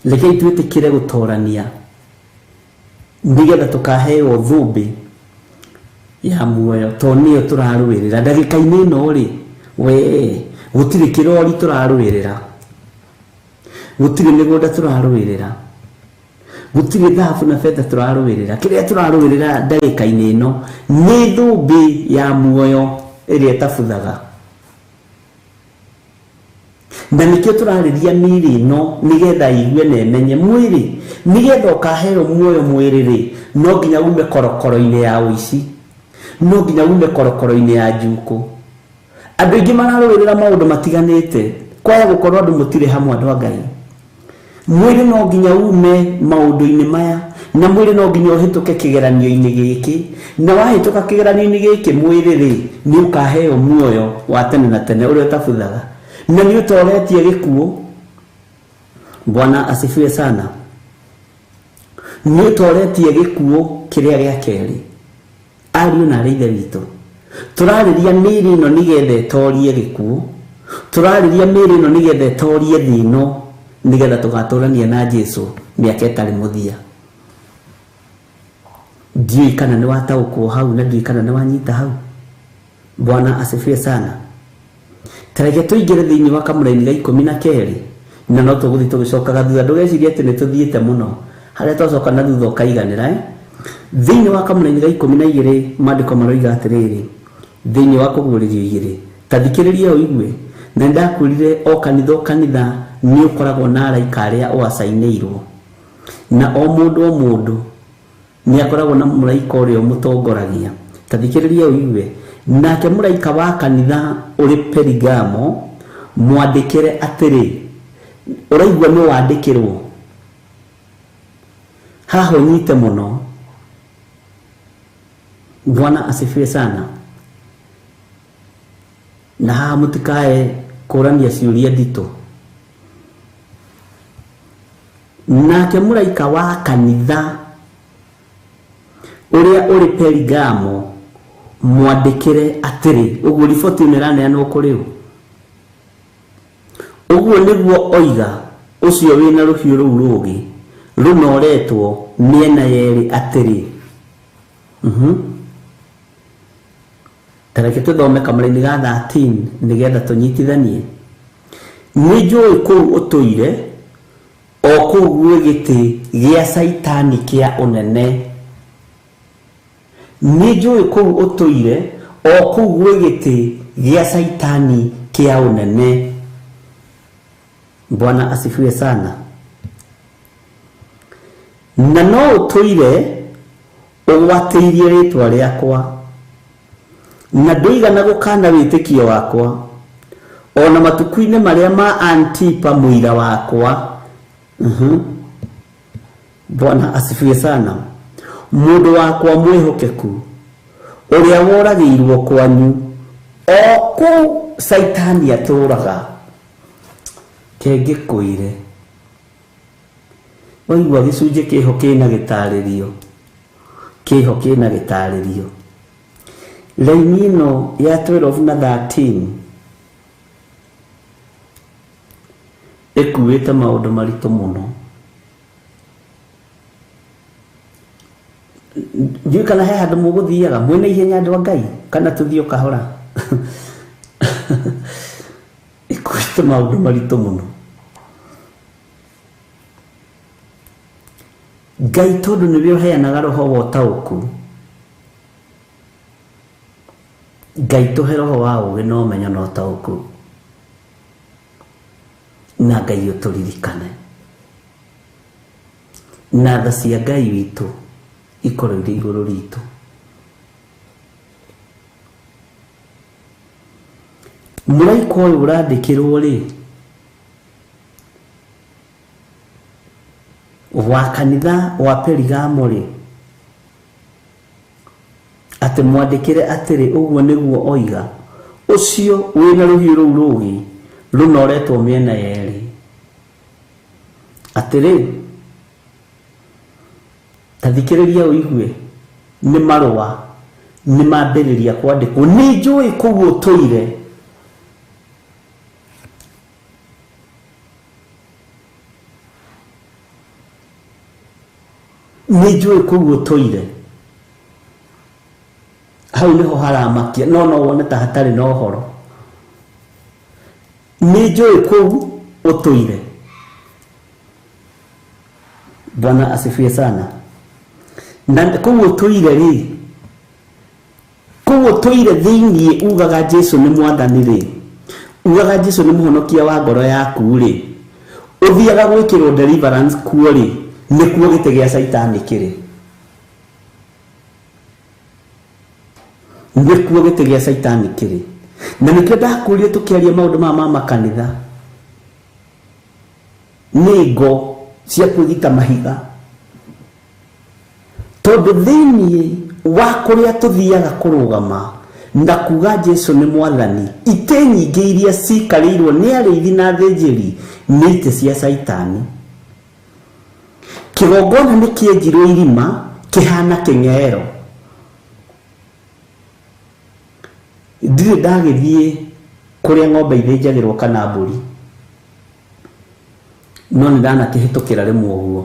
rekei twitikire gutorania, nigetha tukaheo thumbi ya muoyo, tondu niyo turarwirira ndagika-ini ino ri. We gutiri kirori turarwirira, gutiri migunda turarwirira, gutiri thahabu na fedha turarwirira. Kiria turarwirira ndagika-ini ino ni thumbi ya muoyo iria tabuthaga, na nikio turariria mĩĩrĩ ino nigetha igue na emenye mwiri. Nigetha ukaheo muoyo mwiri ri, no nginya ume korokoro-ini ya uici, no nginya ume korokoro-ini ya njuku. Andu ingi mararwirira maundu matiganite, kwaya gukorwo andu mutire hamwe andu a Ngai. Mwiri no nginya ume maundu-ini maya, na mwiri no nginya uhituke kigeranio-ini giki, na wahituka kigeranio-ini giki mwiri ri ni ukaheo muoyo wa tene na tene uria utabuthaga, na ni utoretie gikuo. Bwana asifiwe sana. Ni utoretie gikuo kiria gia keri. Ariu na ari ithe witu, turariria mĩĩrĩ ino nigetha itorie gikuo, turariria mĩĩrĩ ino nigetha itorie thino, nigetha tugaturania na Jesu miaka itari muthia. Ndiui kana ni wataũkwo hau, na ndiui kana ni wanyita hau. Bwana asifiwe sana. Tareke tuingire thiini wa kamũreni ga 12 na no tuguthi tugicokaga thutha. Ndugecirie ati ni tuthiite muno, haria twacoka na thutha ukaiganira. Thiini wa kamũreni ga 12 maandiko maroiga atiriri, thiini wa kuguririo 2, tathikiriria uigue. Na ndakwirire o kanitha ni ukoragwo na araika aria uacainirwo, na o mundu ni akoragwo na muraika uria umutongoragia. Tathikiriria uigue. Nake muraika wa kanitha uri Perigamo mwandikire atiri, uraigua ni wandikirwo haha unyite muno. Bwana asifiwe sana. Na haha mutikae kurania ciuria ndito. Nake muraika wa kanitha uria uri Perigamo mwandikire atiri, uguo riboti niraneanwo kuri u. Uguo niguo oiga ucio wina ruhiu ruu rugi runoretwo miena yeri atiri. Tareke tuthome kamũreni ga 13 nigetha tunyitithanie. Ni njũĩ kũu ũtũire o kũu gĩtĩ gĩa Saitani kĩa ũnene. Nĩ njũĩ kũu ũtũire o kũu gĩtĩ gĩa Saitani kĩa ũnene. Bwana asifiwe sana. Na no ũtũire ũgwatĩirie rĩtwa rĩakwa, na ndũigana gũkana wĩtĩkio wakwa, ona matuku-inĩ marĩa ma Antipa mũira wakwa. Bwana asifiwe sana. Mũndũ wakwa mwĩhokeku ũrĩa woragĩirwo kwanyu o kũu Saitani atũraga. Kengĩkũire waigua gĩcunjĩ kĩho kĩna gĩtarĩrio, kĩho kĩna gĩtarĩrio. Raini ĩno ya 12 na 13 ĩkuĩte maũndũ maritũ mũno. Ndiũĩ kana he handũ mũgũthiaga mwĩna ihenya andũ a Ngai, kana tũthiĩ kahora. Ĩkuĩte maũndũ maritũ mũno. Ngai tondũ nĩwe ũheanaga roho wa ũtaũku, Ngai tũhe roho wa ũũgĩ na ũmenyo na ũtaũku, na Ngai ũtũririkane, na tha cia Ngai witũ ikorwo irĩ igũrũ ritũ. Mũraika ũyũ ũrandĩkĩrwo rĩ, wa kanitha wa Perigamo rĩ, atĩ mwandĩkĩre atĩrĩ ũguo nĩguo oiga ũcio wĩna rũhiũ rũu rũũgĩ rũnoretwo mĩena yerĩ, atĩrĩ ta thikĩrĩria ũigue nĩ marũa nĩ mambĩrĩria kwandĩkwo. Nĩ njũĩ kũu ũtũire hau nĩho haramakia, no wone ta hatarĩ na ũhoro. Nĩ njũĩ kũu ũtũire. Bwana asifiwe sana. Na kũu ũtũire rĩ, kũu ũtũire thĩiniĩ ugaga Jesũ nĩ mwathani rĩ, ugaga Jesũ nĩ mũhonokia wa ngoro yaku rĩ, ũthiaga gwĩkĩrwo deliverance kuo rĩ, nĩkuo gĩtĩ gĩa Saitani kĩrĩ. Nĩkuo gĩtĩ gĩa Saitani kĩrĩ. Na nĩkĩo ndakũria tũkĩaria maũndũ ma makanitha, nĩ ngo cia kwĩgita mahiga, tondũ thĩiniĩ wa kũrĩa tũthiaga kũrũgama na kuga Jesũ nĩ mwathani, itĩ nyingĩ iria cikarĩirwo nĩ arĩithi na athĩnjĩri nĩ itĩ cia Saitani. Kĩgongona nĩ kĩenjirwo irima kĩhana kĩng'ero. Ndirĩ ndagĩthiĩ kũrĩa ng'ombe ithĩnjagĩrwo kana mbũri, no nĩ ndanakĩhĩtũkĩra rĩmwe ũguo.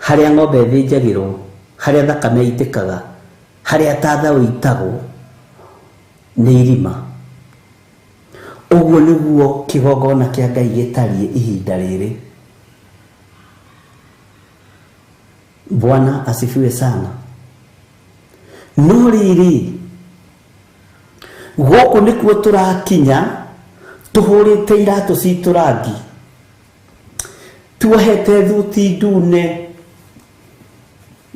Harĩa ng'ombe ithĩnjagĩrwo, harĩa thakame itĩkaga, harĩa tathaũ itagwo nĩ irima. Ũguo nĩguo kĩgongona kĩa Ngai gĩtariĩ ihinda rĩrĩ. Bwana asifiwe sana. No rĩrĩ, gũkũ nĩkuo tũrakinya tũhũrĩte iratũ citũ rangi, tuohete thuti ndune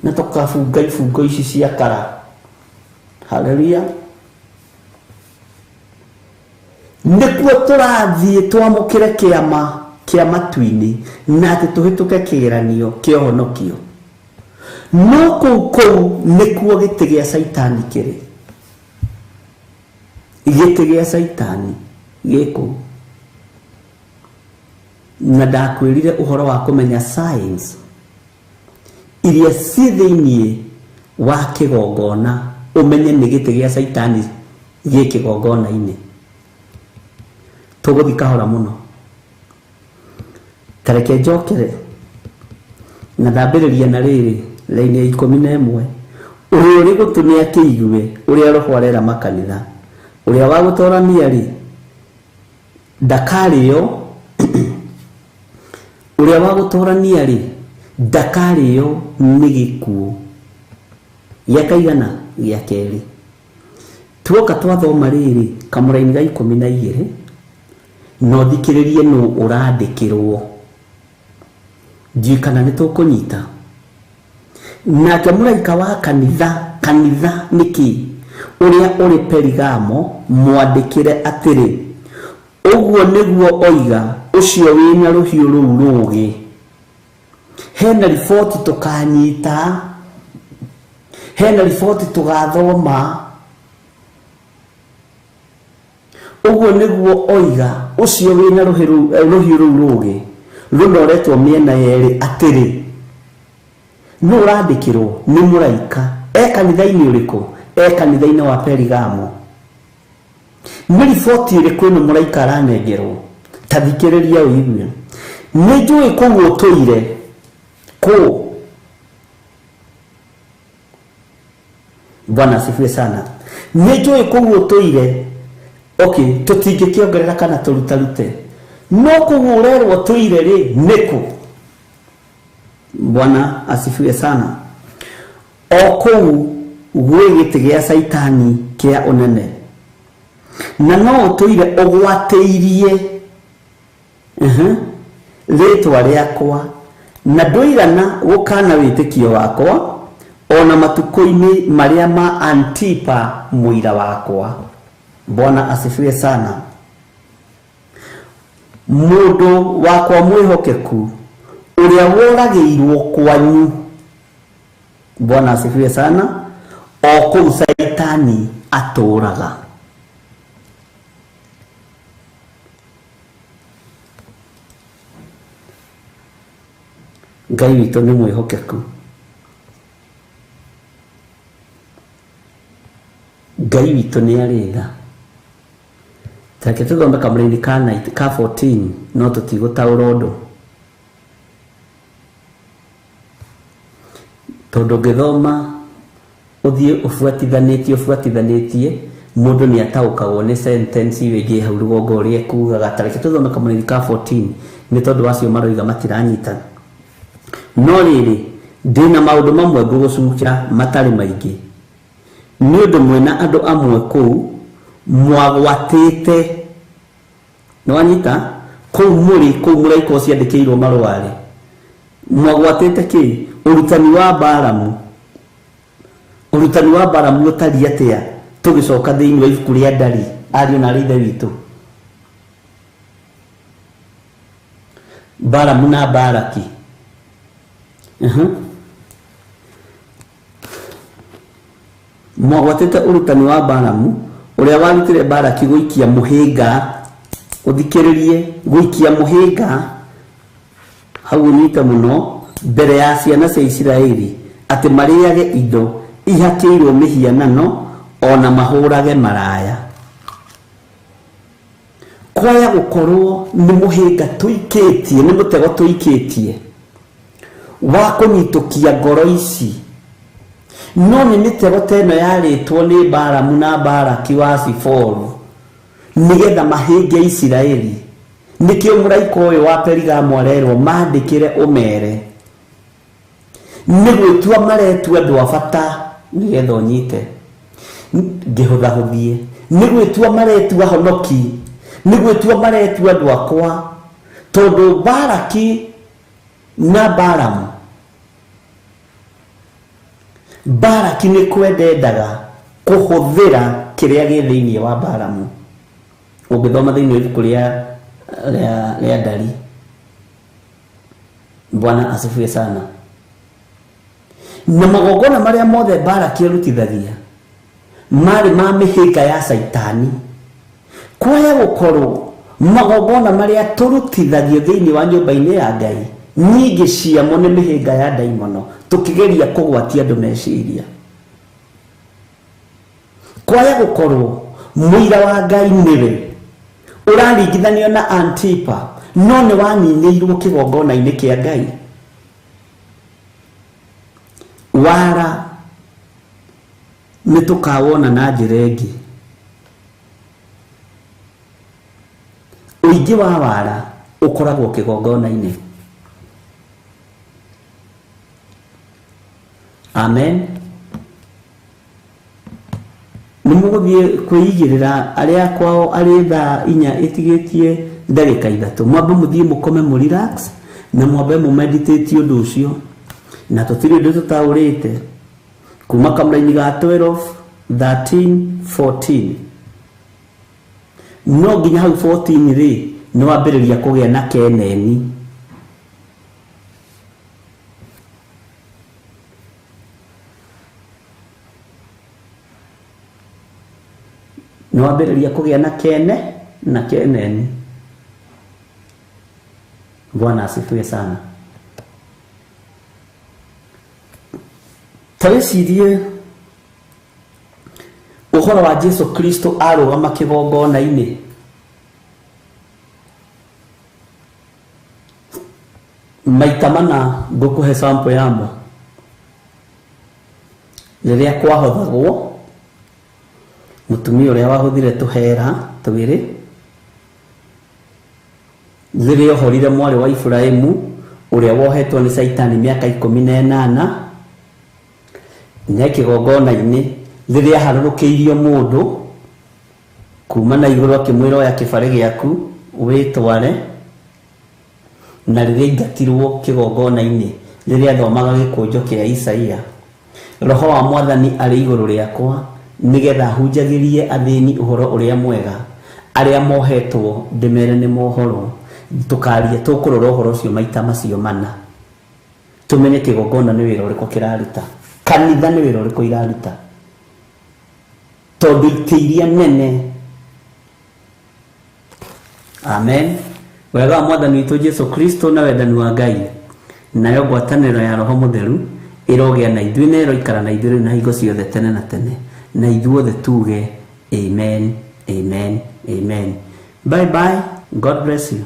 na tũkabunga ibungo ici cia kara. Haleluya. Nĩkuo tũrathiĩ twamũkĩre kĩama kĩa matu-inĩ na atĩ tũhĩtũke kĩgeranio kĩa ũhonokio. No kũu nĩkuo gĩtĩ gĩa Saitani kĩrĩ. Gĩtĩ gĩa Saitani gĩkũ. Na ndakwĩrire ũhoro wa kũmenya signs iria ci thĩiniĩ wa kĩgongona, ũmenye nĩ gĩtĩ gĩa Saitani gĩ kĩgongona-inĩ. Tũgũthiĩ kahora mũno. Tareke njokere na ndambĩrĩria na rĩrĩ, raini ya 11, ũrĩa ũrĩ gũtũnĩa kĩigue, ũrĩa roho arera makanitha, ũrĩa wa gũtorania rĩ, ndakarĩo uria wa gutorania ri ndakarĩo nĩ gĩkuũ gĩa kaigana gĩa kerĩ. Tuoka twathoma rĩrĩ kamũra-inĩ ga 12 no thikĩrĩrie nũ ũrandĩkĩrwo, njikana nĩ tũkũnyita. Nake mũraika wa kanitha nĩkĩ ũrĩa ũrĩ Perigamo mwandĩkĩre atĩrĩ, ũguo nĩguo oiga ũcio wĩna rũhiũ rũu rũũgĩ. Hena riboti tũkanyita, hena riboti tũgathoma. Ũguo nĩguo oiga ũcio wĩna rũhiũ rũu rũũgĩ rũnoretwo mĩena yerĩ atĩrĩ, nũ ũrandĩkĩrwo nĩ mũraika. Kanitha-inĩ ũrĩkũ? Kanitha-inĩ wa Perigamo. Nĩ riboti ĩrĩkũ ĩno mũraika aranengerwo? Ta thikĩrĩria ũigue. Nĩ njũĩ kũu ũtũire kũ. Bwana asifiwe sana. Nĩ njũĩ kũu ũtũire. Okay, tũtingĩkĩongerera kana tũrutarute. No kũu ũrerwo ũtũire rĩ nĩkũ? Bwana asifiwe sana. O kũu gwĩ gĩtĩ gĩa Saitani kĩa ũnene. Na no ũtũire ũgwatĩirie rĩtwa rĩakwa na ndũigana gũkana wĩtĩkio wakwa ona matukũ-inĩ marĩa ma Antipa mũira wakwa. Bwana asifiwe sana. Mũndũ wakwa mwĩhokeku ũrĩa woragĩirwo kwanyu. Bwana asifiwe sana. O kũu Saitani atũraga. Ngai witũ nĩ mwĩhokeku. Ngai witũ nĩ arĩtha. Take tũthome kamũra-inĩ ka 14 no tũtigũtaũra ũndũ. Tondũ ngĩthoma ũthiĩ ũbuatithanĩtie mũndũ nĩ ataũkagwo nĩ sentence wĩgiĩ hau rũgongo ũrĩa kugaga. Tareke tũthome kamũra-inĩ ka 14 nĩ tondũ wacio maroiga matiranyita. No rĩrĩ ndĩna maũndũ mamwe ngũgũcukĩra matarĩ maingĩ. Nĩ ũndũ mwena andũ amwe kũu mwagwatĩte. Nĩwanyita? Kũu mũraika ũcio andĩkĩirwo marũa-rĩ mwagwatĩte kĩ? Ũrutani wa Balamu. Ũrutani wa Balamu ũtariĩ atĩa tũgĩcoka thĩinĩ wa ibuku rĩa Ndari, ariũ na ithe witũ? Balamu na Balaki. Mwagwatĩte ũrutani wa Balamu ũrĩa warutire Balaki gũikia mũhĩnga. Ũthikĩrĩrie, gũikia mũhĩnga hau ũnyite mũno mbere ya ciana cia Isiraeli atĩ marĩage indo ihakĩirwo mĩhianano ona mahũrage maraya. Kwaya gũkorwo nĩ mũhĩnga tũikĩtie, nĩ mũtego tũikĩtie wa kũnyitũkia ngoro ici. No nĩ mĩtego teno yarĩtwo nĩ Balamu na Balaki wa Ziforu nĩgetha mahĩnge Isiraeli. Nĩkĩo mũraika ũyũ wa Perigamo arerwo mandĩkĩre ũmere nĩ gwĩtua maretua andũ a bata nĩgetha ũnyite. Ngĩhũthahũthie, nĩ gwĩtua maretua honoki, nĩ gwĩtua maretua andũ akwa. Tondũ Balaki na Balamu, Balaki nĩ kwendendaga kũhũthĩra kĩrĩa gĩ thĩinĩ wa Balamu. Ũngĩthoma thĩinĩ wa ibuku rĩa Ndari. Bwana asifiwe sana. Na magongona marĩa mothe Balaki arutithagia marĩ ma mĩhĩnga ya Saitani. Kwaya gũkorwo magongona marĩa tũrutithagio thĩinĩ wa nyũmba-inĩ ya Ngai nyingĩ ciamo nĩ mĩhĩnga ya ndaimono tũkĩgeria kũgwatia andũ meciria. Kwaya gũkorwo mũira wa Ngai nĩwe ũraringithanio na Antipa no nĩ waninĩirwo kĩgongona-inĩ kĩa Ngai. Wara nĩ tũkawona na njĩra ĩngĩ. Ũingĩ wa wara ũkoragwo kĩgongona-inĩ. amen. Numuguthie kwigirira aria kwao ari thaa 4 itigitie ndagika 3 mwambe muthie mukome mu relax na mwambe mu meditate undu ucio na tutiri undu tutaurite kuma kamraini ga 12 13 14 no nginya hau 14 ri no wambiriria kugia na keneni no wambiriria kugia na keneni. Bwana asifiwe sana. Tawicirie uhoro wa Jesu Kristo arugama kigongona-ini. Maita mana ngukuhe sample yamo riria kwahothagwo mutumia uria wahuthire tuhera twiri riria ohorire mwari wa Ibrahimu uria wohetwo ni Saitani miaka 18 nekigongona-ini riria harurukiirio mundu kuma na iguru akimwira oya kibare giaku witware na riria ingatirwo kigongona-ini riria thomaga gikunjo kia Isaia, roho wa Mwathani ari iguru riakwa nigetha hunjagirie athini uhoro uria mwega aria mohetwo ndimere ni mohoro tukaria tukurora uhoro ucio maita macio mana tumenye kigongona ni wira uriko kiraruta, kanitha ni wira uriko iraruta tondu itiria nene. Amen. Wega wa Mwathani witu Jesu Kristo na wendani wa Ngai nayo ngwatanĩro ya Roho Mũtheru irogĩa na ithuĩ na iroikara na ithuĩ na hingo ciothe tene na tene, na ithuothe tuge amen, amen, amen. Bye bye. God bless you.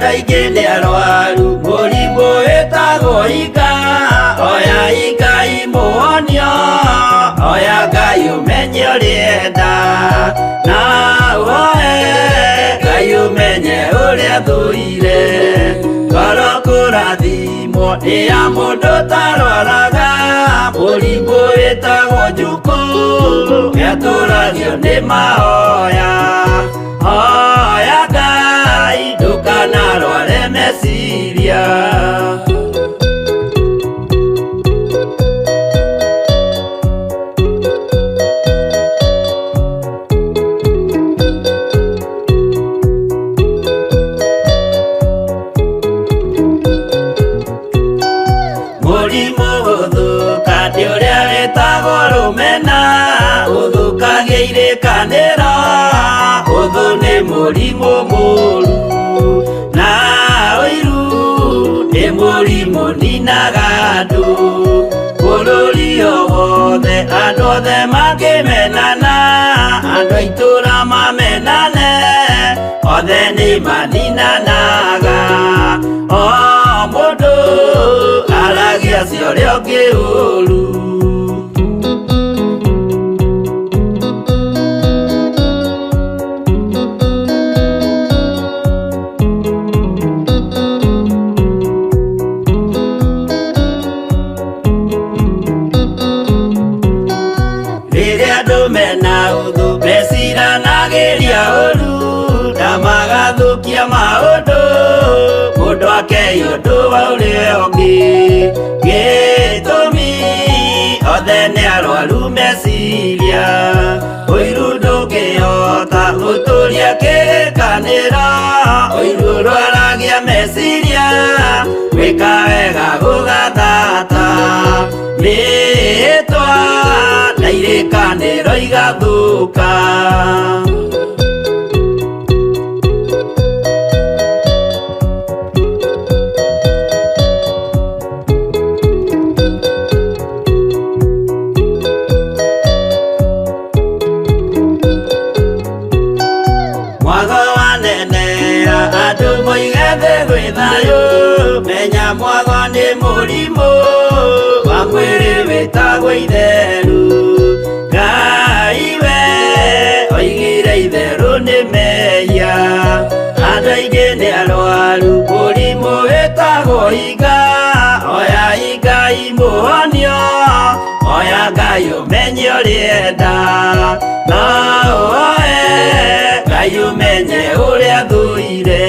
aingĩ nĩ arwaru mũrimũ wĩtagwo ika. Oya Ngai mũhonio, oya Ngai ũmenye ũrĩa enda, na woe Ngai ũmenye ũrĩa thũire. Ngoro kũrathimwo nĩ ya mũndũ tarwaraga mũrimũ wĩtagwo njukũ, gĩatũragio nĩ mahoya. Hoya Ngai ndũkanarware meciria. Mũrimũ gũthũka nĩ ũrĩa wĩtagwo rũmena, ũthũkagia irĩkanĩro. Ũthũ nĩ mũrimũ mũru, na ũiru nĩ mũrimũ ninaga andũ. Bũrũri o wothe andũ othe mangĩmenana, andũ a itũũra mamenane, othe nĩ maninanaga. O mũndũ aragia cio ũrĩa ũngĩ ũru. Rĩrĩa andũ mena ũthũ meciranagĩria ũru, na magathũkia maũndũ, mũndũ akeya ũndũ wa ũrĩa ũngĩ. Gĩtũmi othe nĩ arwaru meciria, ũiru ndũngĩhota gũtũria kĩrĩkanĩro. Ũiru ũrwaragia meciria, gwĩka wega gũgathata, rĩĩtwa na irĩkanĩro igathũka. Mwago wanenea andũ moige thĩ gwĩ thayũ, menya mwago nĩ mũrimũ wa mwĩrĩ wĩtagwo itherũ. Ngai we oigire itherũ nĩ mehia, andũ aingĩ nĩ arwaru mũrimũ wĩtagwo ika. Oya Ngai mũhonio, oya Ngai ũmenye ũrĩa enda, na woe Ngai ũmenye ũrĩa thũire.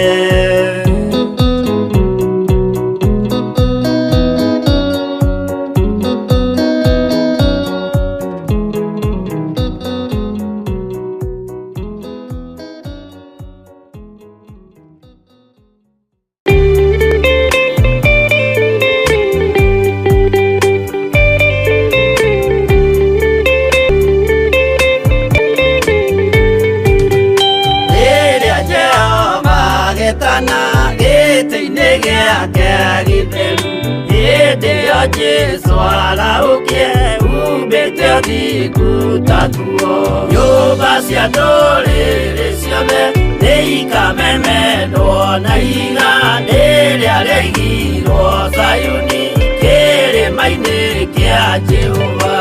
Gĩtĩ-inĩ gĩake gĩtheru, hĩndĩ ĩyo Jesũ araũkie, humbĩte ũthingu ta nguo. Nyũmba cia ndũrĩrĩ ciothe nĩ ikamemendwo na iga, rĩrĩa rĩaigirwo Zayuni kĩrĩma-inĩ kĩa Jehova.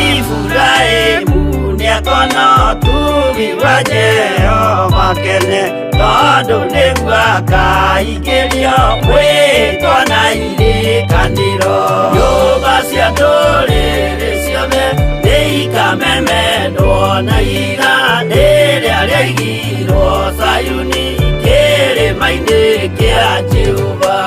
Iburahĩmu nĩakona ũtugi wa Jehova kene, tondũ nĩguo akaingĩrio gwĩtwo na irĩkanĩro. Nyũmba cia ndũrĩrĩ ciothe nĩ ikamemendwo na iga, rĩrĩa rĩaigirwo Zayuni kĩrĩma-inĩ kĩa Jehova.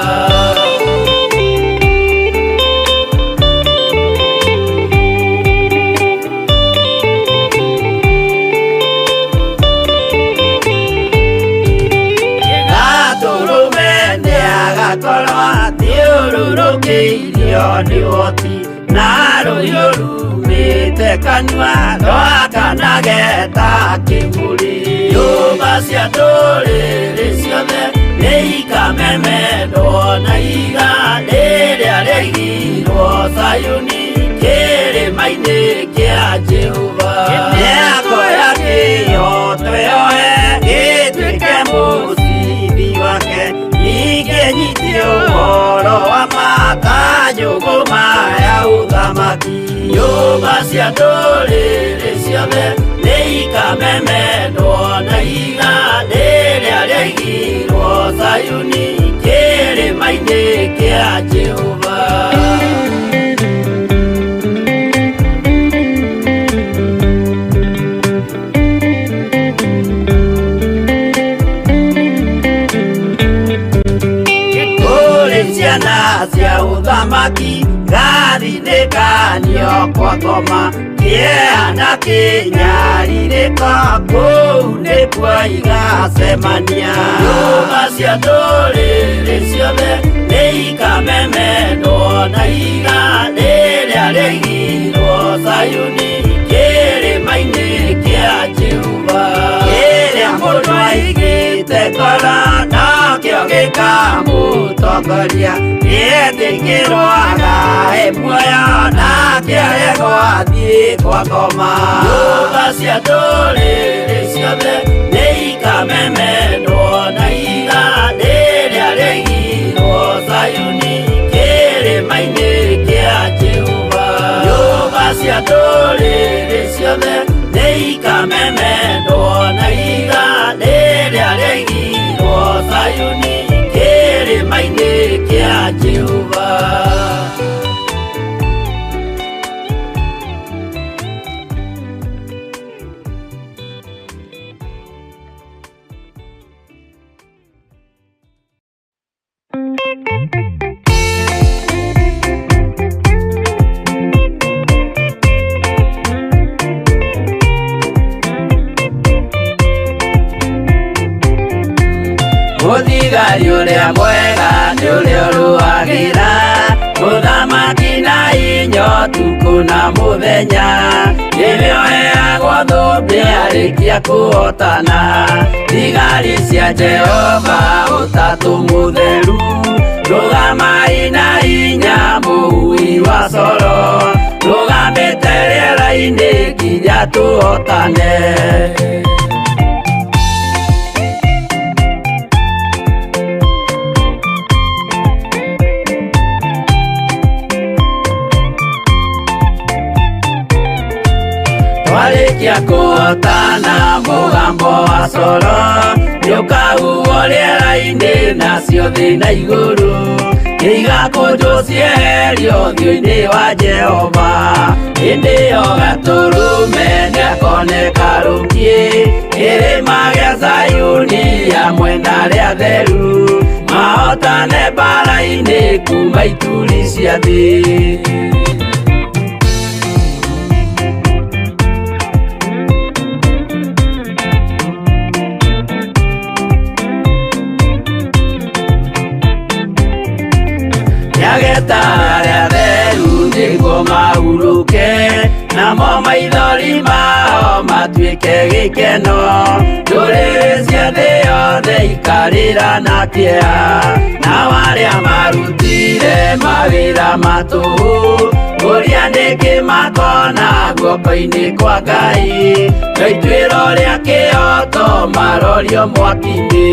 Agakorwo athiũrũrũkĩirio nĩ ũhoti, na rũhiũ rumĩte kanua rwakanageta kĩmũrĩ. Nyũmba cia ndũrĩrĩ ciothe nĩ ikamemendwo na iga, rĩrĩa rĩaigirwo Zayuni kĩrĩma-inĩ kĩa Jehova. Mĩako ya kĩyo twĩyoe, gĩtuĩke mũcibi wake, ũhoro wa makanyũngũma ya ũthamaki. Nyũmba cia ndũrĩrĩ ciothe nĩ ikamemendwo na igandĩ rĩrĩa rĩaigirwo Zayuni kĩrĩma-inĩ kĩa Jehova. Ciana cia ũthamaki gathinĩkanio kwa ngoma, kĩeha kĩnyarirĩka kũu nĩkuo igacemania. Nyũmba cia ndũrĩrĩ ciothe nĩ ikamemendwo na igandĩ rĩrĩa rĩaigirwo Zayuni kĩrĩma-inĩ kĩa Jehova. Kĩrĩa mũndũ aigĩte ngoro nakĩo gĩkamũtongoria, gĩetĩkĩrwaga muoyo nakĩo gĩgwathiĩ kwa ngoma. Nyũmba cia ndũrĩrĩ ciothe nĩ ikamemendwo na igandĩ rĩrĩa rĩaigirwo Zayuni kĩrĩma-inĩ kĩa Jehova. Nyũmba cia ndũrĩrĩ ciothe nĩ ikamemendwo na igandĩ rĩrĩa rĩaigirwo Zayuni kĩrĩma-inĩ kĩa Jehova. Mũthigari ũrĩa mwega nĩ ũrĩa ũrũagĩra ũthamaki na hinya ũtukũ na mũthenya. Nĩwe ũheagwo thũmbĩ arĩkia kũhotana. Thigari cia Jehova ũtatũ mũtheru, rũgamai na hinya mũhui wa coro, rũgamĩte rĩera-inĩ nginya tũhotane. Twarĩkia kũhotana mũgambo wa coro nĩũkahuhwo rĩera-inĩ nacio thĩ na igũrũ, igakũnjwo cieherio ũthiũ-inĩ wa Jehova. Hĩndĩ ĩyo gatũrũme nĩakoneka rũngiĩ kĩrĩma gĩa Zayuni hamwe na arĩa atheru, mahotane mbara-inĩ kuma ituri cia thĩ. Nĩageta arĩa atheru nĩguo mahurũke, namo maithori mao matuĩke gĩkeno. Ndũrĩrĩ cia thĩ yothe ikarĩra na kĩeha, nao arĩa marutire mawĩra matũhũ, ũrĩa nĩkĩ makona guoko-inĩ kwa Ngai. Gaituĩro rĩa kĩhoto marorio mwaki-inĩ.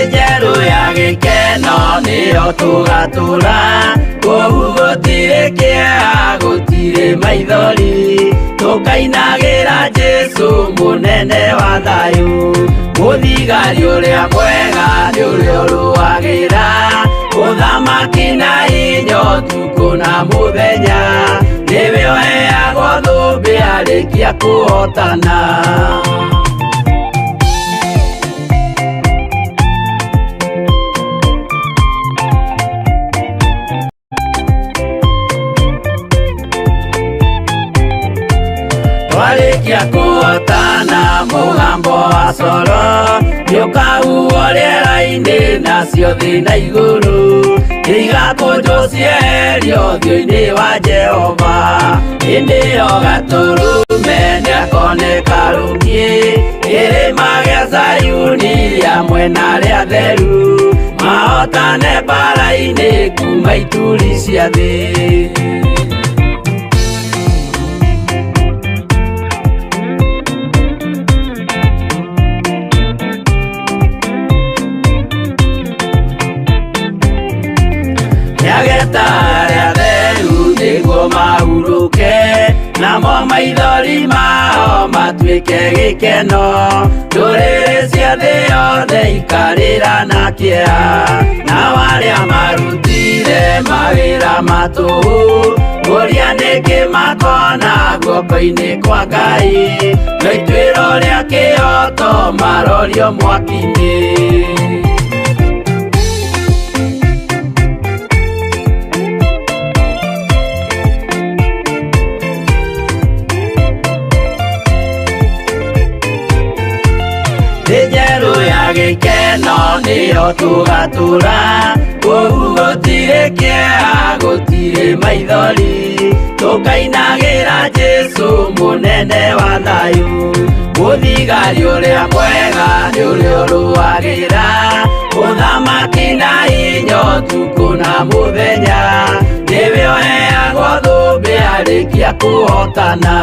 Njerũ ya gĩkeno nĩyo tũgatũra, kũu gũtirĩ kĩeha gũtirĩ maithori, tũkainagĩra Jesũ mũnene wa thayũ. Mũthigari ũrĩa mwega nĩ ũrĩa ũrũagĩra ũthamaki na hinya ũtukũ na mũthenya. Nĩwe ũheagwo thũmbĩ arĩkia kũhotana. Twarĩkia kũhotana mũgambo wa coro nĩũkahuhwo rĩera-inĩ nacio thĩ na igũrũ, igakũnjwo cieherio ũthiũ-inĩ wa Jehova. Hĩndĩ ĩyo gatũrũme nĩakoneka rũngiĩ kĩrĩma gĩa Zayuni hamwe na arĩa atheru, mahotane tuhotane mbara-inĩ kuma ituri cia thĩ. Nĩageta arĩa atheru nĩguo mahurũke, namo maithori mao matuĩke gĩkeno. Ndũrĩrĩ cia thĩ yothe ikarĩra na kĩeha, nao arĩa marutire mawĩra matũhũ ũrĩa nĩkĩ makona guoko-inĩ kwa Ngai. Na ituĩro rĩa kĩhoto marorio mwaki-inĩ. Njerũ ya gĩkeno nĩyo tũgatũra, kũu gũtirĩ kĩeha gũtirĩ maithori. Tũkainagĩra Jesũ mũnene wa thayũ, mũthigari ũrĩa mwega nĩ ũrĩa ũrũagĩra ũthamaki na hinya ũtukũ na mũthenya. Nĩwe ũheagwo thũmbĩ arĩkia kũhotana.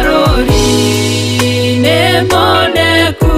Marori ne moneku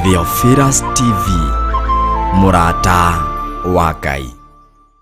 Theophilus TV, mũrata wa Ngai.